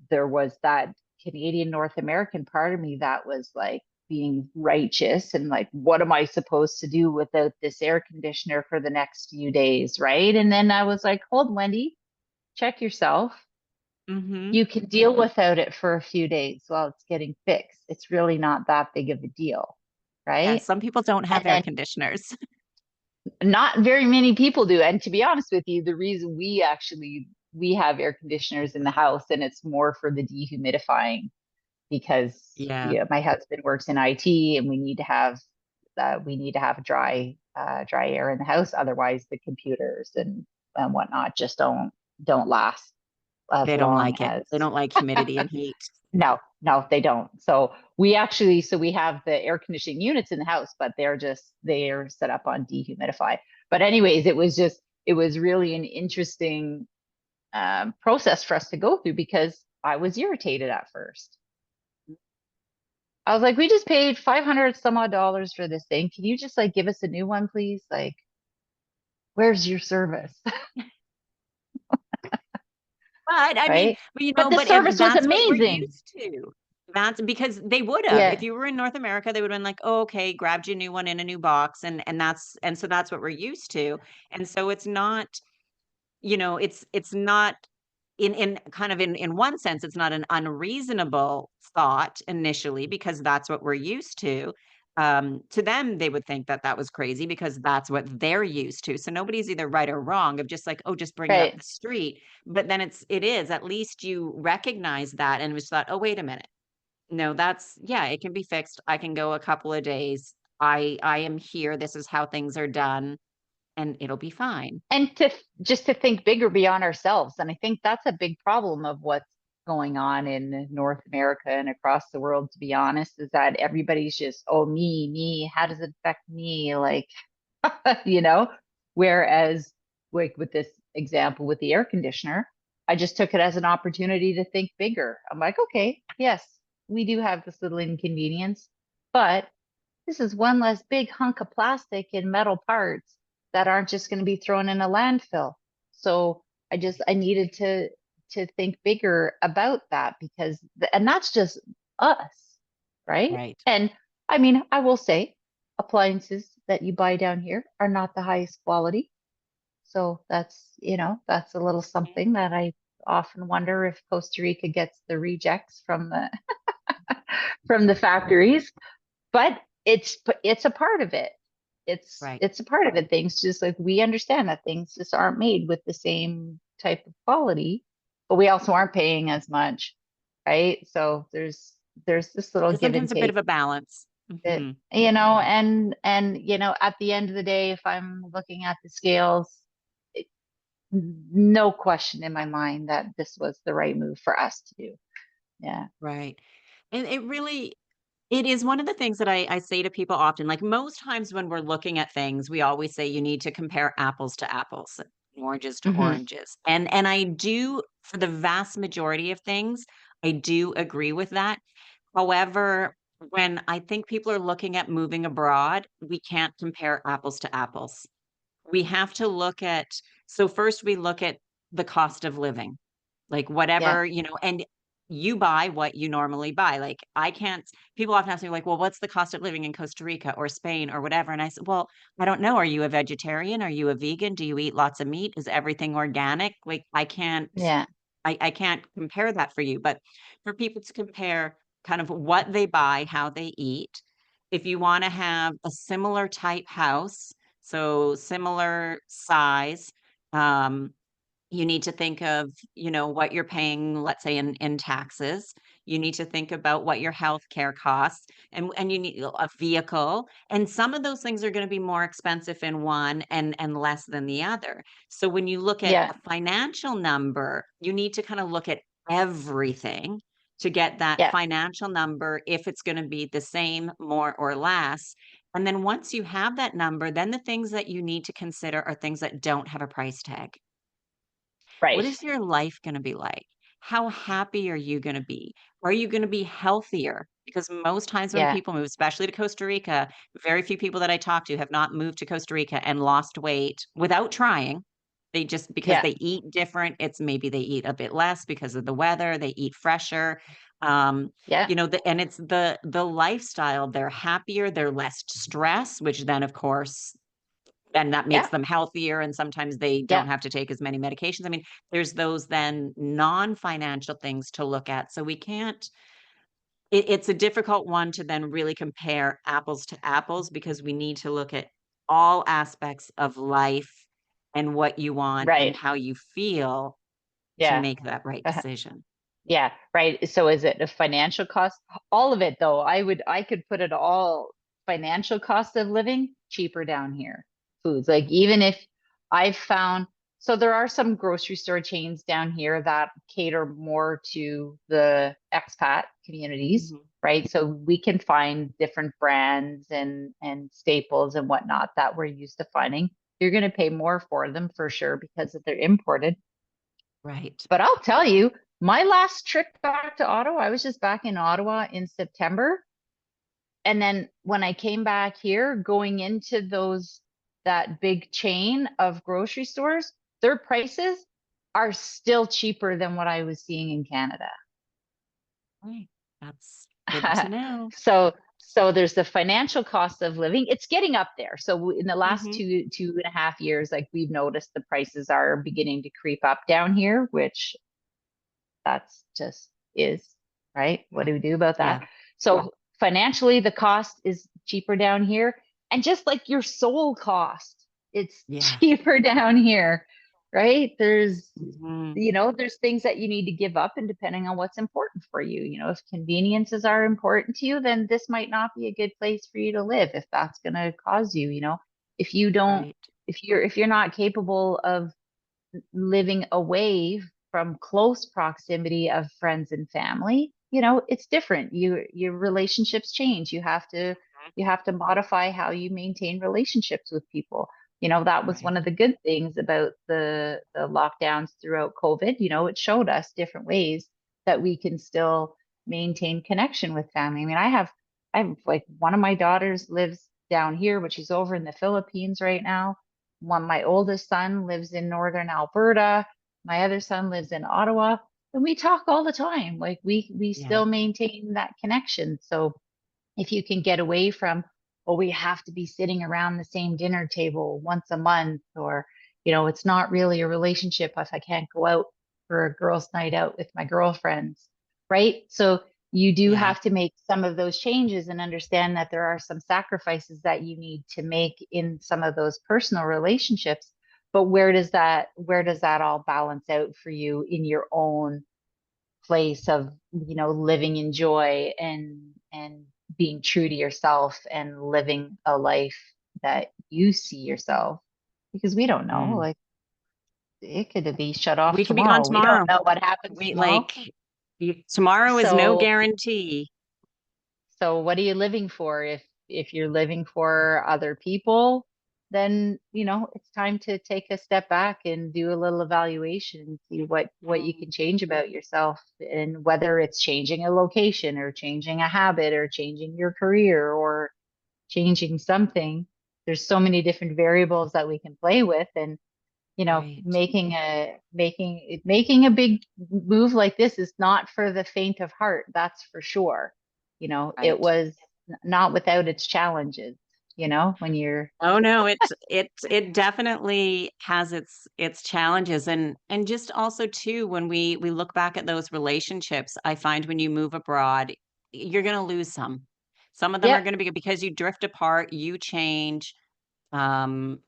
Speaker 2: There was that Canadian North American part of me that was like being righteous and like, what am I supposed to do without this air conditioner for the next few days, right? And then I was like, hold, Wendy, check yourself.
Speaker 1: Hmm.
Speaker 2: You can deal without it for a few days while it's getting fixed. It's really not that big of a deal,
Speaker 1: Yeah,
Speaker 2: right?
Speaker 1: some people don't
Speaker 2: And
Speaker 1: have air
Speaker 2: then
Speaker 1: conditioners.
Speaker 2: not very many people do. And to be honest with you, the reason we have air conditioners in the house and it's more for the dehumidifying because
Speaker 1: Yeah,
Speaker 2: my husband works in IT and we need to have dry air in the house. Otherwise, the computers and whatnot just don't last as
Speaker 1: they don't
Speaker 2: long
Speaker 1: like it.
Speaker 2: as
Speaker 1: They don't like humidity and heat.
Speaker 2: no, they don't. So we have the air conditioning units in the house, but they're set up on dehumidify. But anyways, it was really an interesting process for us to go through because I was irritated at first. I was like, we just paid 500 some odd dollars for this thing. Can you just like give us a new one, please? Like, where's your service?
Speaker 1: But I mean,
Speaker 2: Right? But the
Speaker 1: but
Speaker 2: service was
Speaker 1: that's what we're
Speaker 2: amazing.
Speaker 1: used to. That's because they would have. If
Speaker 2: Yeah.
Speaker 1: you were in North America, they would have been like, oh, okay, grabbed you a new one in a new box, and so that's what we're used to. And so it's not, it's not in kind of in one sense, it's not an unreasonable thought initially because that's what we're used to. To them, they would think that that was crazy because that's what they're used to. So nobody's either right or wrong of just like, oh, just bring it up
Speaker 2: Right.
Speaker 1: the street. But then it is at least you recognize that and was thought, oh, wait a minute. No, yeah, it can be fixed. I can go a couple of days. I am here. This is how things are done, and it'll be fine.
Speaker 2: And just to think bigger beyond ourselves. And I think that's a big problem of what's going on in North America and across the world, to be honest, is that everybody's just, oh, me, how does it affect me? Like, you know, whereas like with this example with the air conditioner, I just took it as an opportunity to think bigger. I'm like, okay, yes, we do have this little inconvenience, but this is one less big hunk of plastic and metal parts that aren't just going to be thrown in a landfill. So I needed to think bigger about that because and that's just us, right?
Speaker 1: Right.
Speaker 2: And I mean, I will say appliances that you buy down here are not the highest quality. So that's a little something that I often wonder if Costa Rica gets the rejects from the from the factories, but it's a part of it. It's
Speaker 1: Right.
Speaker 2: it's a part of it. Things just like we understand that things just aren't made with the same type of quality, but we also aren't paying as much, right? So there's this little
Speaker 1: There's
Speaker 2: give and
Speaker 1: sometimes a bit of
Speaker 2: take
Speaker 1: a balance.
Speaker 2: that
Speaker 1: Mhm.
Speaker 2: at the end of the day, if I'm looking at the scales, it, no question in my mind that this was the right move for us to do. Yeah.
Speaker 1: Right. And it is one of the things that I say to people often, like most times when we're looking at things, we always say you need to compare apples to apples, oranges to
Speaker 2: Hmm.
Speaker 1: oranges. And I do, for the vast majority of things, I do agree with that. However, when I think people are looking at moving abroad, we can't compare apples to apples. We have to look at, so first we look at the cost of living. Like
Speaker 2: Yeah.
Speaker 1: whatever, and you buy what you normally buy. Like I can't, people often ask me like, well, what's the cost of living in Costa Rica or Spain or whatever? And I said, well, I don't know. Are you a vegetarian? Are you a vegan? Do you eat lots of meat? Is everything organic? Like I can't,
Speaker 2: Yeah.
Speaker 1: I can't compare that for you, but for people to compare kind of what they buy, how they eat, if you want to have a similar type house, so similar size, um, you need to think of, what you're paying, let's say in taxes. You need to think about what your healthcare costs, and you need a vehicle. And some of those things are going to be more expensive in one and less than the other. So when you look at
Speaker 2: Yeah.
Speaker 1: a financial number, you need to kind of look at everything to get that
Speaker 2: Yeah.
Speaker 1: financial number, if it's going to be the same, more or less. And then once you have that number, then the things that you need to consider are things that don't have a price tag. What
Speaker 2: Right.
Speaker 1: is your life gonna be like? How happy are you gonna be? Are you gonna be healthier? Because most times when
Speaker 2: Yeah.
Speaker 1: people move, especially to Costa Rica, very few people that I talk to have not moved to Costa Rica and lost weight without trying. They just because
Speaker 2: Yeah.
Speaker 1: they eat different, it's maybe they eat a bit less because of the weather, they eat fresher. Um,
Speaker 2: Yeah.
Speaker 1: and it's the lifestyle. They're happier, they're less stressed, which then of course and that makes
Speaker 2: Yeah.
Speaker 1: them healthier, and sometimes they
Speaker 2: Yeah.
Speaker 1: don't have to take as many medications. I mean, there's those then non-financial things to look at. So we can't it's a difficult one to then really compare apples to apples because we need to look at all aspects of life and what you want and
Speaker 2: Right.
Speaker 1: how you feel to
Speaker 2: Yeah.
Speaker 1: make that right
Speaker 2: Uh-huh.
Speaker 1: decision.
Speaker 2: Yeah, right. So is it a financial cost? All of it though, I could put it all financial cost of living cheaper down here. Foods. Like even if I've found so there are some grocery store chains down here that cater more to the expat communities,
Speaker 1: Mhm.
Speaker 2: right? So we can find different brands and staples and whatnot that we're used to finding. You're going to pay more for them for sure because they're imported.
Speaker 1: Right.
Speaker 2: But I'll tell you, my last trip back to Ottawa, I was just back in Ottawa in September. And then when I came back here, going into that big chain of grocery stores, their prices are still cheaper than what I was seeing in Canada.
Speaker 1: Right. That's good to know.
Speaker 2: So there's the financial cost of living. It's getting up there. So in the last
Speaker 1: Mhm.
Speaker 2: 2.5 years, like we've noticed the prices are beginning to creep up down here, which that's just is, right? What
Speaker 1: Yeah.
Speaker 2: do we do about that?
Speaker 1: Yeah.
Speaker 2: So financially, the cost is cheaper down here. And just like your soul cost, it's
Speaker 1: Yeah.
Speaker 2: cheaper down here, right?
Speaker 1: Mhm.
Speaker 2: There's things that you need to give up and depending on what's important for you. If conveniences are important to you, then this might not be a good place for you to live if that's going to cause you, if you don't,
Speaker 1: Right.
Speaker 2: if you're not capable of living away from close proximity of friends and family, it's different. Your relationships change. You have to modify how you maintain relationships with people. That was one
Speaker 1: Right.
Speaker 2: of the good things about the lockdowns throughout COVID. It showed us different ways that we can still maintain connection with family. I mean, I have like one of my daughters lives down here, but she's over in the Philippines right now. My oldest son lives in northern Alberta. My other son lives in Ottawa, and we talk all the time. Like we
Speaker 1: Yeah.
Speaker 2: still maintain that connection. So if you can get away from, oh, we have to be sitting around the same dinner table once a month, or it's not really a relationship if I can't go out for a girls' night out with my girlfriends, right? So you do
Speaker 1: Yeah.
Speaker 2: have to make some of those changes and understand that there are some sacrifices that you need to make in some of those personal relationships. But where does that all balance out for you in your own place of living in joy and being true to yourself and living a life that you see yourself, because we don't know,
Speaker 1: Mm.
Speaker 2: like it could be shut off
Speaker 1: We could be gone
Speaker 2: tomorrow. We don't
Speaker 1: tomorrow.
Speaker 2: know what happens
Speaker 1: We
Speaker 2: tomorrow.
Speaker 1: like tomorrow is no
Speaker 2: so
Speaker 1: guarantee.
Speaker 2: So what are you living for? If you're living for other people, then it's time to take a step back and do a little evaluation and see what you
Speaker 1: Mm.
Speaker 2: can change about yourself, and whether it's changing a location or changing a habit or changing your career or changing something. There's so many different variables that we can play with, and
Speaker 1: Right.
Speaker 2: making a big move like this is not for the faint of heart, that's for sure. It
Speaker 1: Right.
Speaker 2: was not without its challenges, when you're,
Speaker 1: Oh no, it definitely has its challenges, and just also too when we look back at those relationships, I find when you move abroad, you're going to lose some. Some of them are
Speaker 2: yep,
Speaker 1: going to be because you drift apart, you change, um,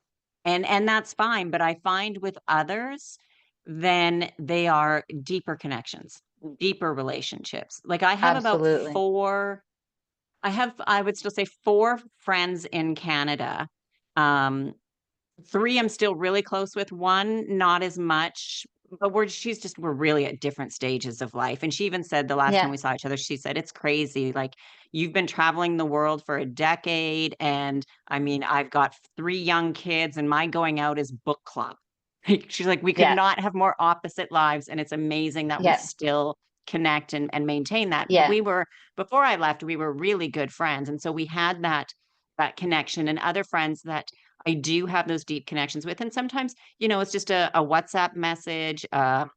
Speaker 1: and that's fine. But I find with others, then they are deeper connections, deeper relationships. Like I have about
Speaker 2: absolutely.
Speaker 1: I would still say four friends in Canada. Um, three I'm still really close with, one not as much, but we're really at different stages of life. And she even said the last time
Speaker 2: Yeah,
Speaker 1: we saw each other, she said, "It's crazy. Like you've been traveling the world for a decade. And I mean, I've got three young kids, and my going out is book club." She's like, "We could
Speaker 2: yeah,
Speaker 1: not have more opposite lives. And it's amazing that we
Speaker 2: yeah,
Speaker 1: still connect and maintain that." But
Speaker 2: yeah,
Speaker 1: before I left, we were really good friends. And so we had that connection, and other friends that I do have those deep connections with. And sometimes, it's just a WhatsApp message, a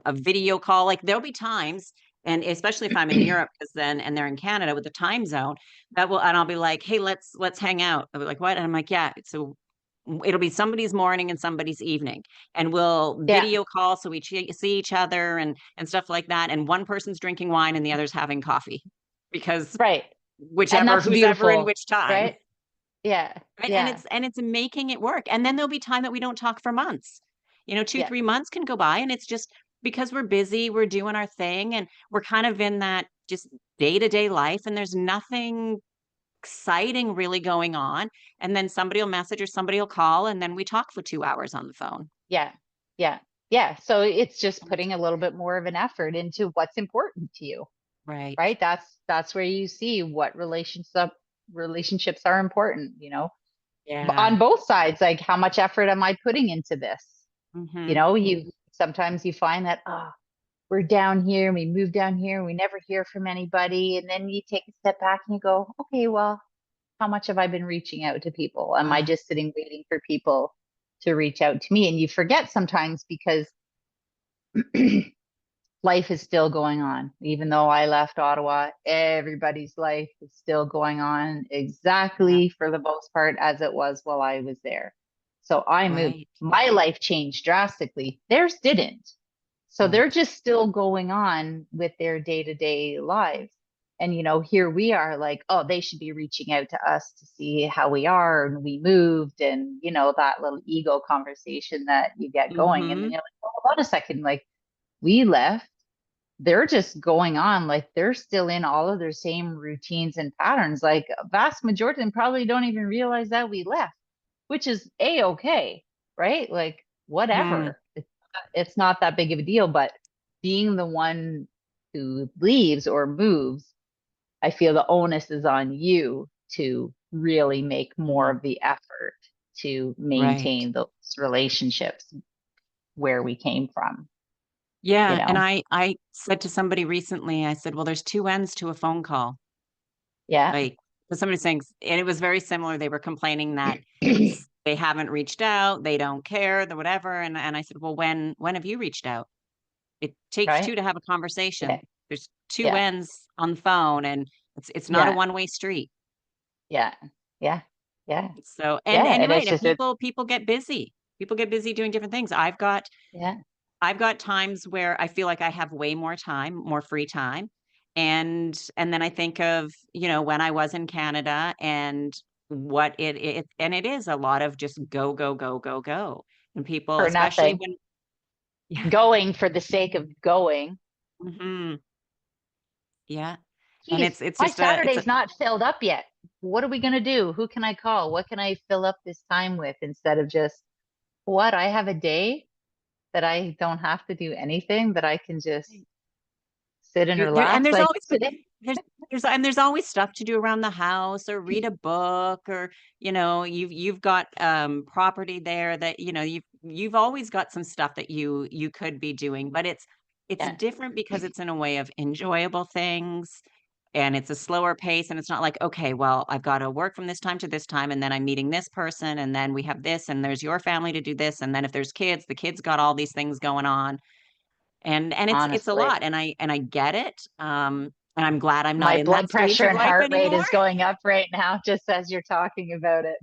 Speaker 1: video call. Like there'll be times, and especially if I'm in Europe, because then, and they're in Canada with the time zone, and I'll be like, "Hey, let's hang out." I'll be like, "What?" And I'm like, "Yeah." So it'll be somebody's morning and somebody's evening, and we'll
Speaker 2: yeah,
Speaker 1: video call so we see each other and stuff like that. And one person's drinking wine and the other's having coffee because
Speaker 2: right. And
Speaker 1: whichever
Speaker 2: that's
Speaker 1: who's ever in
Speaker 2: beautiful,
Speaker 1: which time.
Speaker 2: right? Yeah,
Speaker 1: Right, and
Speaker 2: yeah,
Speaker 1: it's making it work, and then there'll be time that we don't talk for months. 2,
Speaker 2: yeah,
Speaker 1: 3 months can go by, and it's just because we're busy, we're doing our thing, and we're kind of in that just day-to-day life, and there's nothing exciting really going on, and then somebody will message or somebody will call, and then we talk for 2 hours on the phone.
Speaker 2: yeah, yeah, yeah. So it's just
Speaker 1: And
Speaker 2: putting a little bit more of an effort into what's important to you,
Speaker 1: right.
Speaker 2: right? That's where you see what relationships are important,
Speaker 1: Yeah.
Speaker 2: on both sides. Like, how much effort am I putting into this?
Speaker 1: Mhm.
Speaker 2: You sometimes you find that, we're down here, we move down here, we never hear from anybody. And then you take a step back and you go, okay, well, how much have I been reaching out to people? Am I
Speaker 1: Ah,
Speaker 2: just sitting waiting for people to reach out to me? And you forget sometimes because life is still going on. Even though I left Ottawa, everybody's life is still going on
Speaker 1: yeah,
Speaker 2: exactly for the most part as it was while I was there. So I moved.
Speaker 1: right.
Speaker 2: My life changed drastically. Theirs didn't. So
Speaker 1: Right.
Speaker 2: they're just still going on with their day-to-day lives. And here we are like, oh, they should be reaching out to us to see how we are and we moved, and that little ego conversation that you get going. And then
Speaker 1: Mhm.
Speaker 2: you're like, oh, hold on a second, like we left, they're just going on, like they're still in all of their same routines and patterns. Like a vast majority of them probably don't even realize that we left, which is a-okay, right? Like
Speaker 1: Mhm.
Speaker 2: whatever. It's not that big of a deal. But being the one who leaves or moves, I feel the onus is on you to really make more
Speaker 1: Mhm.
Speaker 2: of the effort to
Speaker 1: Right.
Speaker 2: maintain those relationships where we came from, you
Speaker 1: Yeah, and
Speaker 2: know?
Speaker 1: I said to somebody recently, I said, "Well, there's 2 ends to a phone call."
Speaker 2: Yeah.
Speaker 1: Like, so somebody saying and it was very similar, they were complaining that they haven't reached out, they don't care, the whatever, and I said, "Well, when have you reached out? It takes
Speaker 2: Right?
Speaker 1: 2 to have a
Speaker 2: Yeah.
Speaker 1: conversation. There's 2
Speaker 2: Yeah.
Speaker 1: ends on the phone, and it's not a
Speaker 2: Yeah.
Speaker 1: one-way street."
Speaker 2: Yeah. Yeah. Yeah.
Speaker 1: So
Speaker 2: Yeah.
Speaker 1: and
Speaker 2: And
Speaker 1: you're right,
Speaker 2: it's
Speaker 1: and
Speaker 2: just a,
Speaker 1: people get busy. People get busy doing different things.
Speaker 2: yeah.
Speaker 1: I've got times where I feel like I have way more time, more free time. And then I think of, when I was in Canada and what it is a lot of just go, go, go, go, go. And people,
Speaker 2: For
Speaker 1: especially
Speaker 2: nothing.
Speaker 1: when yeah.
Speaker 2: Going for the sake of going.
Speaker 1: Mhm. Yeah. And
Speaker 2: Geez,
Speaker 1: it's
Speaker 2: my
Speaker 1: just a it's a
Speaker 2: Saturday's not filled up yet. What are we going to do? Who can I call? What can I fill up this time with, instead of just, what? I have a day that I don't have to do anything, that I can just sit and
Speaker 1: And
Speaker 2: relax.
Speaker 1: there's
Speaker 2: Like
Speaker 1: always
Speaker 2: today.
Speaker 1: there's always stuff to do around the house or read a book or, you've got, property there that, you've always got some stuff that you could be doing, but it's
Speaker 2: Yeah,
Speaker 1: different because it's in a way of enjoyable things, and it's a slower pace, and it's not like, "Okay, well, I've gotta work from this time to this time, and then I'm meeting this person, and then we have this, and there's your family to do this, and then if there's kids, the kids got all these things going on." And it's a
Speaker 2: honestly.
Speaker 1: lot, and I get it, And I'm glad I'm not
Speaker 2: My
Speaker 1: in that
Speaker 2: blood
Speaker 1: stage
Speaker 2: pressure
Speaker 1: of
Speaker 2: and
Speaker 1: life
Speaker 2: heart rate
Speaker 1: anymore.
Speaker 2: is going up right now just as you're talking about it.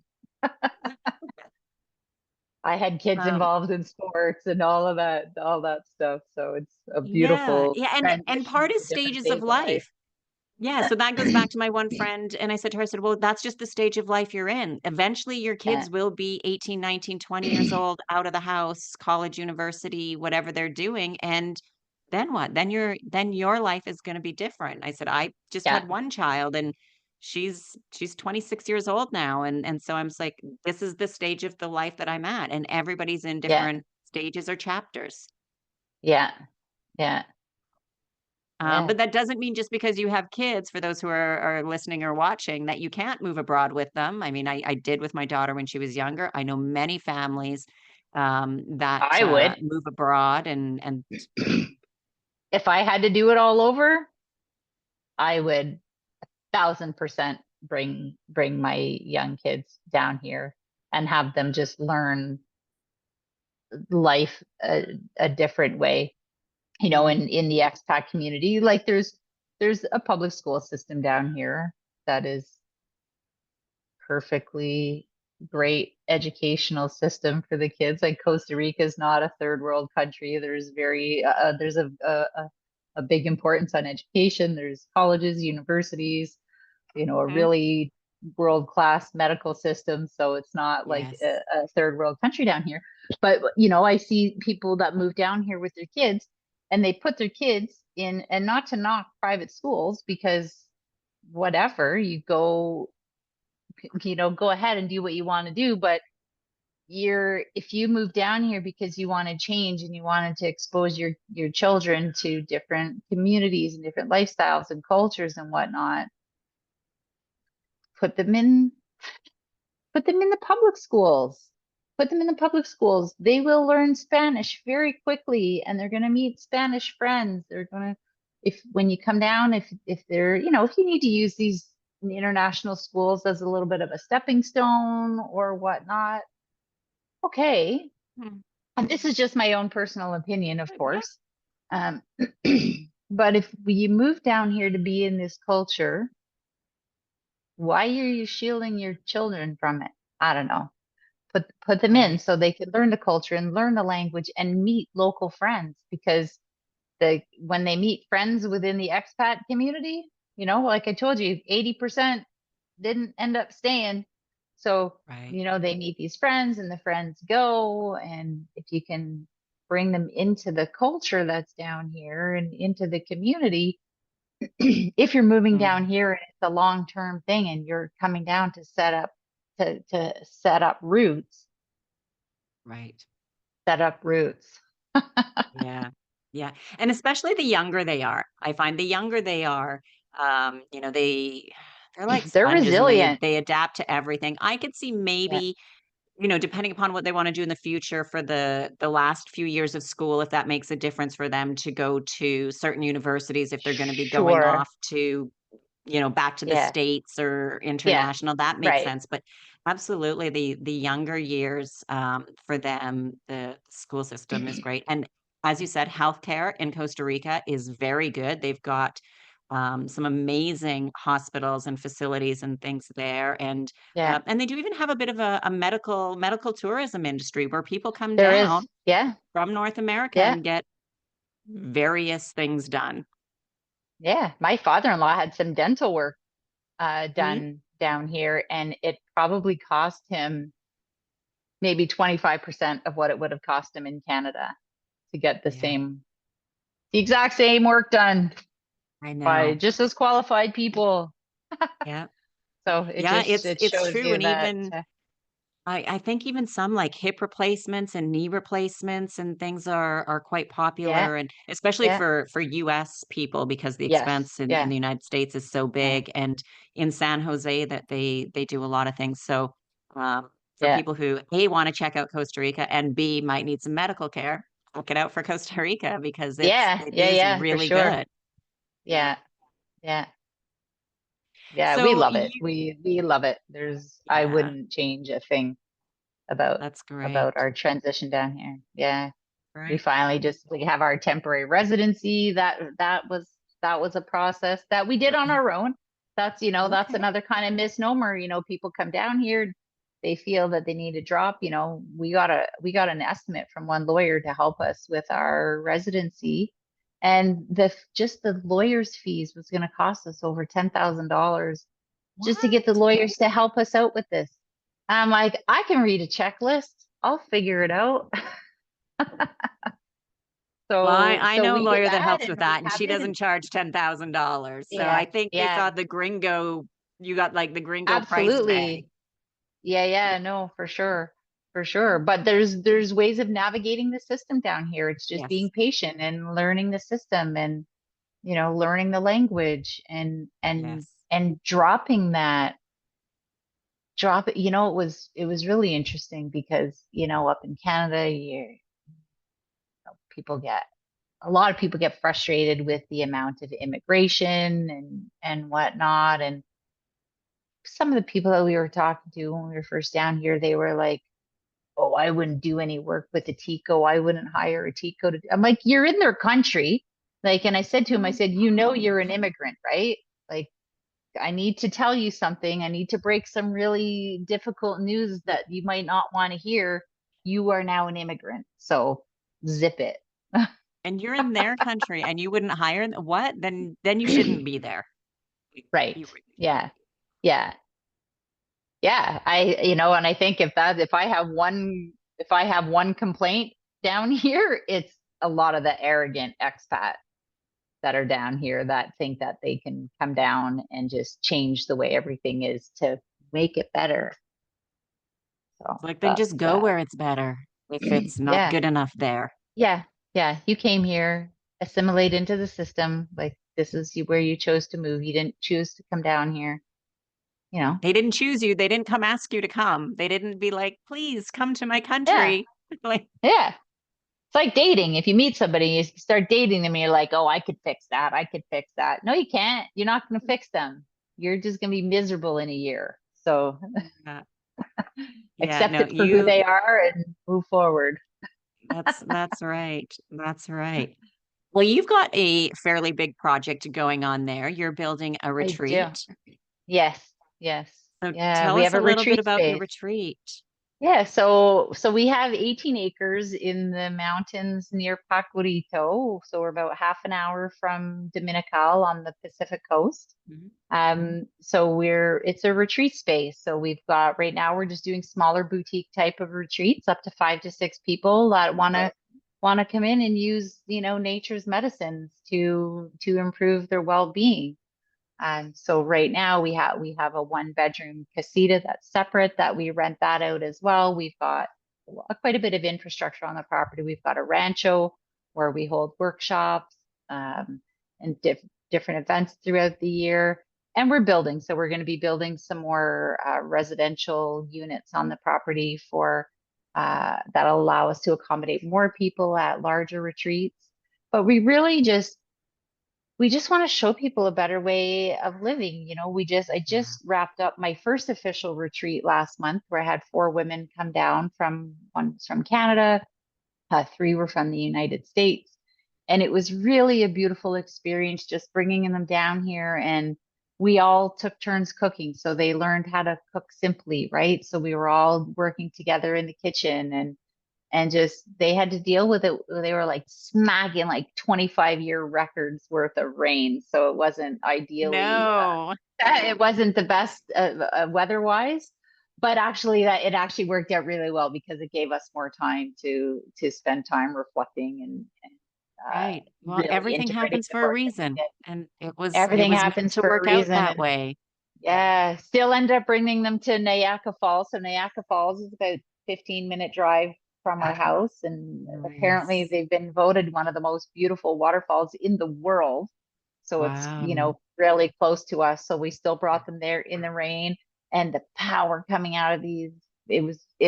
Speaker 2: I had kids
Speaker 1: Um,
Speaker 2: involved in sports and all that stuff. So it's a
Speaker 1: yeah,
Speaker 2: beautiful
Speaker 1: yeah, and
Speaker 2: transition
Speaker 1: part
Speaker 2: to
Speaker 1: is
Speaker 2: a different
Speaker 1: stages of
Speaker 2: phase of life.
Speaker 1: life. Yeah, so that goes back to my one friend, and I said to her, I said, "Well, that's just the stage of life you're in. Eventually, your
Speaker 2: Yeah.
Speaker 1: kids will be 18, 19, 20 years old, out of the house, college, university, whatever they're doing, and then what? Then your life is gonna be different." I said, "I just
Speaker 2: Yeah.
Speaker 1: had one child, and she's 26 years old now," and so I'm just like, "This is the stage of the life that I'm at," and everybody's in
Speaker 2: Yeah.
Speaker 1: different stages or chapters.
Speaker 2: Yeah. Yeah. Yeah.
Speaker 1: But that doesn't mean just because you have kids, for those who are listening or watching, that you can't move abroad with them. I mean, I did with my daughter when she was younger. I know many families that
Speaker 2: I would.
Speaker 1: move abroad, and
Speaker 2: If I had to do it all over, I would 1,000% bring my young kids down here and have them just learn life a different way.
Speaker 1: mm,
Speaker 2: In the expat community, like there's a public school system down here that is perfectly great educational system for the kids. Like Costa Rica is not a third world country. There's a big importance on education. There's colleges, universities, a
Speaker 1: okay.
Speaker 2: really world-class medical system. So it's not like
Speaker 1: Yes.
Speaker 2: a third world country down here. But, I see people that move down here with their kids and they put their kids in, and not to knock private schools because whatever, go ahead and do what you want to do. But if you move down here because you want to change and you wanted to expose your children to different communities and different lifestyles and cultures and whatnot, put them in put them in the public schools. Put them in the public schools. They will learn Spanish very quickly and they're going to meet Spanish friends. They're going to, if when you come down, if they're, if you need to use these international schools as a little bit of a stepping stone or whatnot, okay.
Speaker 1: Mm,
Speaker 2: And this is just my own personal opinion, of
Speaker 1: yeah.
Speaker 2: course. Um, but if you move down here to be in this culture, why are you shielding your children from it? I don't know. Put them in
Speaker 1: Right.
Speaker 2: so they can learn the culture and learn the language and meet local friends, because when they meet friends within the expat community, like I told you, 80% didn't end up staying. So,
Speaker 1: Right.
Speaker 2: they meet these friends and the friends go. And if you can bring them into the culture that's down here and into the community, if you're moving down
Speaker 1: Mm,
Speaker 2: here and it's a long-term thing and you're coming down to set up roots,
Speaker 1: right.
Speaker 2: set up roots.
Speaker 1: Yeah. Yeah. And especially the younger they are. I find the younger they are, they're like
Speaker 2: They're
Speaker 1: sponges, and they
Speaker 2: resilient.
Speaker 1: they adapt to everything. I could see
Speaker 2: Yeah.
Speaker 1: maybe, depending upon what they want to do in the future for the last few years of school, if that makes a difference for them to go to certain universities, if they're going to be going
Speaker 2: Sure.
Speaker 1: off to, back to the
Speaker 2: Yeah.
Speaker 1: States or
Speaker 2: Yeah.
Speaker 1: international, that makes
Speaker 2: Right.
Speaker 1: sense. But absolutely, the younger years, for them, the school system is great. And as you said, healthcare in Costa Rica is very good. They've got some amazing hospitals and facilities and things there,
Speaker 2: Yeah.
Speaker 1: and they do even have a bit of a medical tourism industry where people come
Speaker 2: There is.
Speaker 1: down
Speaker 2: Yeah.
Speaker 1: from North America
Speaker 2: Yeah.
Speaker 1: and get various things done.
Speaker 2: Yeah. My father-in-law had some dental work
Speaker 1: Mhm.
Speaker 2: done down here, and it probably cost him maybe 25% of what it would have cost him in Canada to get
Speaker 1: Yeah,
Speaker 2: the exact same work done
Speaker 1: I
Speaker 2: by
Speaker 1: know.
Speaker 2: just as qualified people.
Speaker 1: Yeah.
Speaker 2: So
Speaker 1: Yeah,
Speaker 2: it
Speaker 1: it's
Speaker 2: shows
Speaker 1: true,
Speaker 2: you
Speaker 1: and
Speaker 2: that
Speaker 1: even I think even some, like, hip replacements and knee replacements and things are quite
Speaker 2: yeah,
Speaker 1: popular, and especially
Speaker 2: yeah,
Speaker 1: for US people, because the
Speaker 2: yes,
Speaker 1: expense in
Speaker 2: yeah,
Speaker 1: the United States is so
Speaker 2: yeah,
Speaker 1: big, and in San Jose that they do a lot of things. So, for
Speaker 2: yeah,
Speaker 1: people who, A, wanna check out Costa Rica, and B, might need some medical care, check it out for Costa Rica because
Speaker 2: yeah,
Speaker 1: it
Speaker 2: yeah,
Speaker 1: is
Speaker 2: yeah, for
Speaker 1: really
Speaker 2: sure.
Speaker 1: good. Yeah.
Speaker 2: Yeah, yeah, yeah. We
Speaker 1: So
Speaker 2: love it.
Speaker 1: you
Speaker 2: We love it. I
Speaker 1: Yeah,
Speaker 2: wouldn't change a thing about
Speaker 1: that's
Speaker 2: about
Speaker 1: great.
Speaker 2: our transition down here. Yeah.
Speaker 1: Right.
Speaker 2: We have our temporary residency. That was That was a process that we did on our own. That's, that's
Speaker 1: Okay.
Speaker 2: another kind of misnomer. People come down here, they feel that they need a drop. We got an estimate from one lawyer to help us with our residency. And just the lawyer's fees was going to cost us over $10,000 just to get the
Speaker 1: What?
Speaker 2: lawyers to help us out with this. I'm like, I can read a checklist. I'll figure it out.
Speaker 1: Well, I,
Speaker 2: So
Speaker 1: I
Speaker 2: so
Speaker 1: know a
Speaker 2: we did
Speaker 1: lawyer that
Speaker 2: that
Speaker 1: helps
Speaker 2: and
Speaker 1: with that, and she
Speaker 2: rehabbed it
Speaker 1: doesn't
Speaker 2: and
Speaker 1: charge $10,000. So I
Speaker 2: yeah,
Speaker 1: think they
Speaker 2: yeah,
Speaker 1: thought you got like the gringo price tag.
Speaker 2: absolutely. Yeah, yeah, no, for sure. For sure. But there's ways of navigating the system down here. It's just
Speaker 1: Yes.
Speaker 2: being patient and learning the system and learning the language
Speaker 1: Yes.
Speaker 2: and dropping that drop it. It was really interesting because, up in Canada, people get a lot of people get frustrated with the amount of immigration and whatnot. And some of the people that we were talking to when we were first down here, they were like, "Oh, I wouldn't do any work with a Tico. I wouldn't hire a Tico to." I'm like, "You're in their country." Like, and I said to him, I said, "You're an immigrant, right? Like, I need to tell you something. I need to break some really difficult news that you might not want to hear. You are now an immigrant. So zip it."
Speaker 1: And you're in their country and you wouldn't hire what? Then you shouldn't be there.
Speaker 2: Right.
Speaker 1: You,
Speaker 2: Yeah. Yeah. Yeah. And I think if I have one complaint down here, it's a lot of the arrogant expat that are down here that think that they can come down and just change the way everything is to make it better. So
Speaker 1: it's like then
Speaker 2: that's
Speaker 1: just go where it's better if it's not
Speaker 2: yeah.
Speaker 1: good enough there.
Speaker 2: Yeah. Yeah. You came here, assimilate into the system. Like this is where you chose to move. You didn't choose to come down here, you know.
Speaker 1: They didn't choose you. They didn't come ask you to come. They didn't be like, please come to my
Speaker 2: Yeah.
Speaker 1: country. Like,
Speaker 2: Yeah. It's like dating. If you meet somebody, you start dating them, and you're like, oh, I could fix that. I could fix that. No, you can't. You're not going to fix them. You're just going to be miserable in a year. So
Speaker 1: yeah, yeah,
Speaker 2: accept
Speaker 1: no,
Speaker 2: it for who
Speaker 1: you
Speaker 2: they are and move forward.
Speaker 1: that's right. That's right. Well, you've got a fairly big project going on there. You're building a
Speaker 2: I do.
Speaker 1: retreat.
Speaker 2: Yes. Yes.
Speaker 1: So
Speaker 2: Yeah.
Speaker 1: tell
Speaker 2: We
Speaker 1: us
Speaker 2: have
Speaker 1: a
Speaker 2: a
Speaker 1: little bit
Speaker 2: retreat
Speaker 1: about your
Speaker 2: space.
Speaker 1: retreat.
Speaker 2: Yeah, so we have 18 acres in the mountains near Pacorito. So we're about half an hour from Dominical on the Pacific coast.
Speaker 1: Mhm.
Speaker 2: So it's a retreat space. So we've got right now we're just doing smaller boutique type of retreats, up to 5 to 6 people that want to come in and use, nature's medicines to improve their well-being. So right now we have a 1 bedroom casita that's separate that we rent that out as well. We've got quite a bit of infrastructure on the property. We've got a rancho where we hold workshops and different events throughout the year. And we're building, so we're going to be building some more residential units on the property for that'll allow us to accommodate more people at larger retreats. But we just want to show people a better way of living. I
Speaker 1: Yeah.
Speaker 2: just wrapped up my first official retreat last month where I had 4 women come down one was from Canada, 3 were from the United States. And it was really a beautiful experience just bringing them down here. And we all took turns cooking. So they learned how to cook simply, right? So we were all working together in the kitchen and just they had to deal with it. They were like smacking like 25-year records worth of rain. So it wasn't ideally,
Speaker 1: No.
Speaker 2: it wasn't the best weather-wise, but actually that it actually worked out really well because it gave us more time to spend time reflecting and
Speaker 1: Right. Well,
Speaker 2: really
Speaker 1: everything
Speaker 2: integrating
Speaker 1: happens
Speaker 2: the
Speaker 1: for a
Speaker 2: work that we
Speaker 1: reason,
Speaker 2: did.
Speaker 1: and it
Speaker 2: Everything
Speaker 1: was meant
Speaker 2: happens
Speaker 1: to
Speaker 2: for a
Speaker 1: work out
Speaker 2: reason,
Speaker 1: that
Speaker 2: and
Speaker 1: way.
Speaker 2: yeah, still end up bringing them to Nayaka Falls. So Nayaka Falls is about 15-minute drive from our house, and apparently
Speaker 1: Nice.
Speaker 2: they've been voted one of the most beautiful waterfalls in the world. So it's,
Speaker 1: Wow.
Speaker 2: really close to us. So we still brought them there in the rain and the power coming out of these. It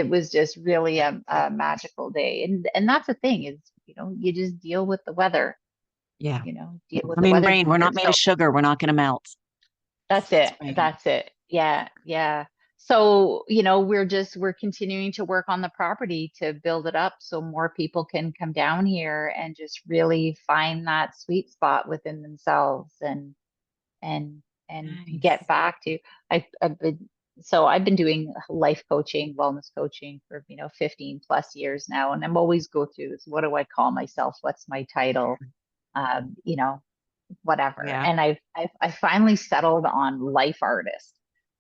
Speaker 2: was just really a magical day. And that's the thing is, you just deal with the weather,
Speaker 1: Yeah.
Speaker 2: deal with
Speaker 1: I
Speaker 2: the
Speaker 1: mean,
Speaker 2: weather.
Speaker 1: rain, we're not made of
Speaker 2: So
Speaker 1: sugar. We're not going to melt.
Speaker 2: that's
Speaker 1: It's
Speaker 2: it.
Speaker 1: rain.
Speaker 2: That's it. Yeah, yeah. So, we're continuing to work on the property to build it up so more people can come down here and just really find that sweet spot within themselves and and get
Speaker 1: Nice.
Speaker 2: back to I've been doing life coaching, wellness coaching for 15 plus years now, and I'm always go through this, what do I call myself, what's my title, um you know whatever.
Speaker 1: Yeah.
Speaker 2: And I finally settled on life artist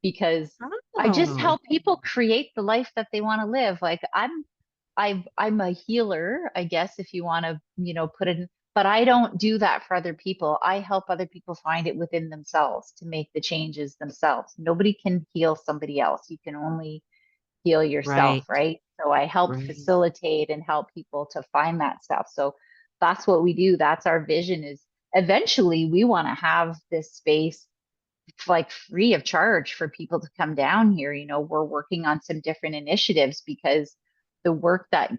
Speaker 2: because I just
Speaker 1: Oh,
Speaker 2: help people create the life that they want to live. Like I'm a healer, I guess, if you want to, put it in, but I don't do that for other people. I help other people find it within themselves to make the changes themselves. Nobody can heal somebody else. You can only heal yourself,
Speaker 1: right,
Speaker 2: right? So I help
Speaker 1: right.
Speaker 2: facilitate and help people to find that stuff. So that's what we do. That's our vision, is eventually we want to have this space like free of charge for people to come down here. We're working on some different initiatives because the work that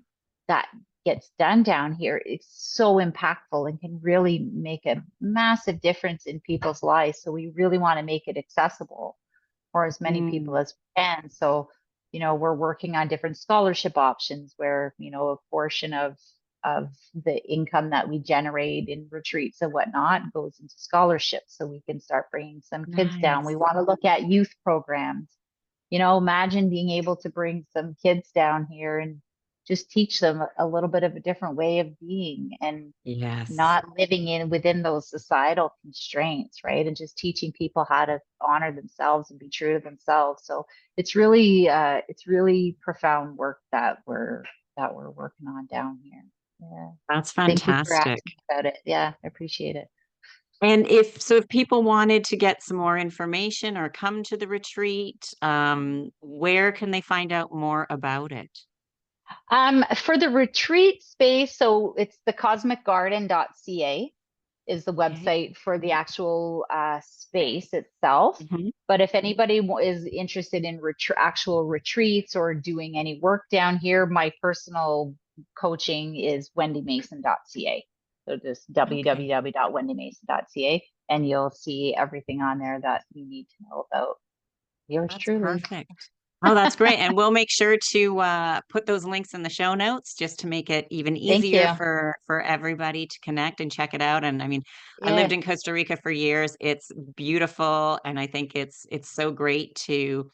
Speaker 2: gets done down here is so impactful and can really make a massive difference in people's lives. So we really want to make it accessible for as many people
Speaker 1: Mm,
Speaker 2: as we can. So, we're working on different scholarship options where, a portion of the income that we generate in retreats and whatnot goes into scholarships so we can start bringing some kids down. We
Speaker 1: nice.
Speaker 2: want to look at youth programs. Imagine being able to bring some kids down here and just teach them a little bit of a different way of being and
Speaker 1: Yes.
Speaker 2: not living in within those societal constraints, right? And just teaching people how to honor themselves and be true to themselves. So it's really profound work that we're working on down here. Yeah.
Speaker 1: That's
Speaker 2: Thank you for
Speaker 1: fantastic.
Speaker 2: asking about it. Yeah, I appreciate it.
Speaker 1: And if people wanted to get some more information or come to the retreat, where can they find out more about it?
Speaker 2: For the retreat space, so it's the cosmicgarden.ca is the
Speaker 1: Okay.
Speaker 2: website for the actual space itself.
Speaker 1: Hmm.
Speaker 2: But if anybody is interested in actual retreats or doing any work down here, my personal coaching is wendymason.ca. So just
Speaker 1: Okay.
Speaker 2: www.wendymason.ca, and you'll see everything on there that you need to know about yours
Speaker 1: That's
Speaker 2: truly.
Speaker 1: perfect. Oh, that's great. And we'll make sure to put those links in the show notes just to make it even
Speaker 2: Thank
Speaker 1: easier
Speaker 2: you.
Speaker 1: for everybody to connect and check it out. And I mean, I lived
Speaker 2: Yeah.
Speaker 1: in Costa Rica for years. It's beautiful, and I think it's so great to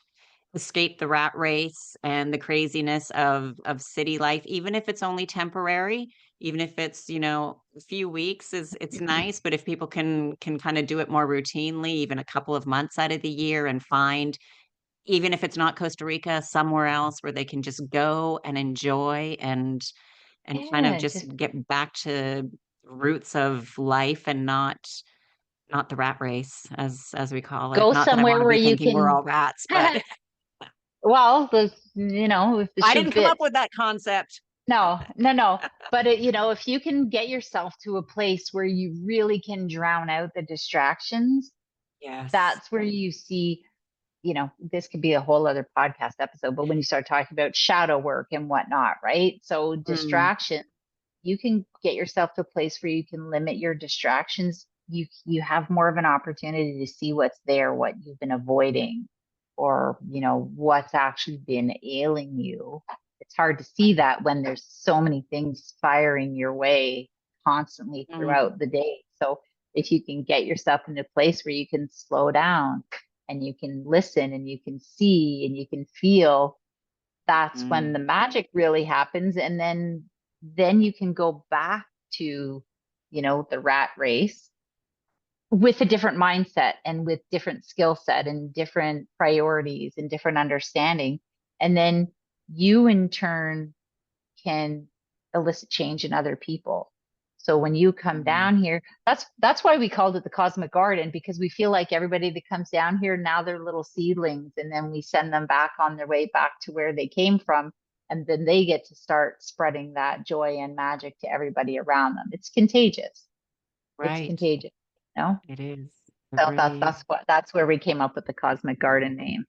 Speaker 1: escape the rat race and the craziness of city life, even if it's only temporary, even if it's, a few weeks is it's nice, but if people can kind of do it more routinely, even a couple of months out of the year and find, even if it's not Costa Rica, somewhere else where they can just go and enjoy and kind of
Speaker 2: Yeah.
Speaker 1: just get back to roots of life and not the rat race as we call it.
Speaker 2: Go
Speaker 1: Not that I want
Speaker 2: somewhere
Speaker 1: to
Speaker 2: where
Speaker 1: be
Speaker 2: you
Speaker 1: thinking we're
Speaker 2: can.
Speaker 1: all rats, but
Speaker 2: Well, if the
Speaker 1: I
Speaker 2: shoe
Speaker 1: didn't come up
Speaker 2: fits.
Speaker 1: with that concept.
Speaker 2: No, no, no. But if you can get yourself to a place where you really can drown out the distractions,
Speaker 1: Yes.
Speaker 2: that's where you see, this could be a whole other podcast episode, but when you start talking about shadow work and whatnot, right? So
Speaker 1: Mm,
Speaker 2: distraction, you can get yourself to a place where you can limit your distractions. You have more of an opportunity to see what's there, what you've been avoiding, or what's actually been ailing you. It's hard to see that when there's so many things firing your way constantly
Speaker 1: mm,
Speaker 2: throughout the day. So if you can get yourself in a place where you can slow down and you can listen and you can see and you can feel, that's when
Speaker 1: mm,
Speaker 2: the magic really happens. And then you can go back to the rat race with a different mindset and with different skill set and different priorities and different understanding. And then you in turn can elicit change in other people. So when you come
Speaker 1: mm.
Speaker 2: down here, that's why we called it the cosmic garden, because we feel like everybody that comes down here, now they're little seedlings, and then we send them back on their way back to where they came from, and then they get to start spreading that joy and magic to everybody around them. It's contagious. It's
Speaker 1: Right.
Speaker 2: contagious.
Speaker 1: It is. It
Speaker 2: So
Speaker 1: really is.
Speaker 2: that's where we came up with the cosmic garden name.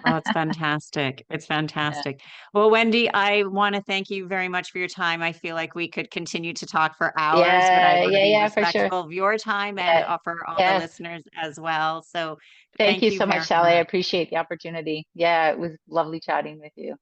Speaker 1: Oh, it's fantastic. It's
Speaker 2: Yeah.
Speaker 1: fantastic. Well, Wendy, I want to thank you very much for your time. I feel like we could continue to talk for hours, but I
Speaker 2: Yeah,
Speaker 1: want to
Speaker 2: yeah,
Speaker 1: be
Speaker 2: yeah, for sure.
Speaker 1: respectful of your time and
Speaker 2: Yeah.
Speaker 1: for all the
Speaker 2: Yes.
Speaker 1: listeners as well. So
Speaker 2: Thank
Speaker 1: thank
Speaker 2: you
Speaker 1: you
Speaker 2: so much,
Speaker 1: very
Speaker 2: Sally. I
Speaker 1: much.
Speaker 2: appreciate the opportunity. Yeah, it was lovely chatting with you.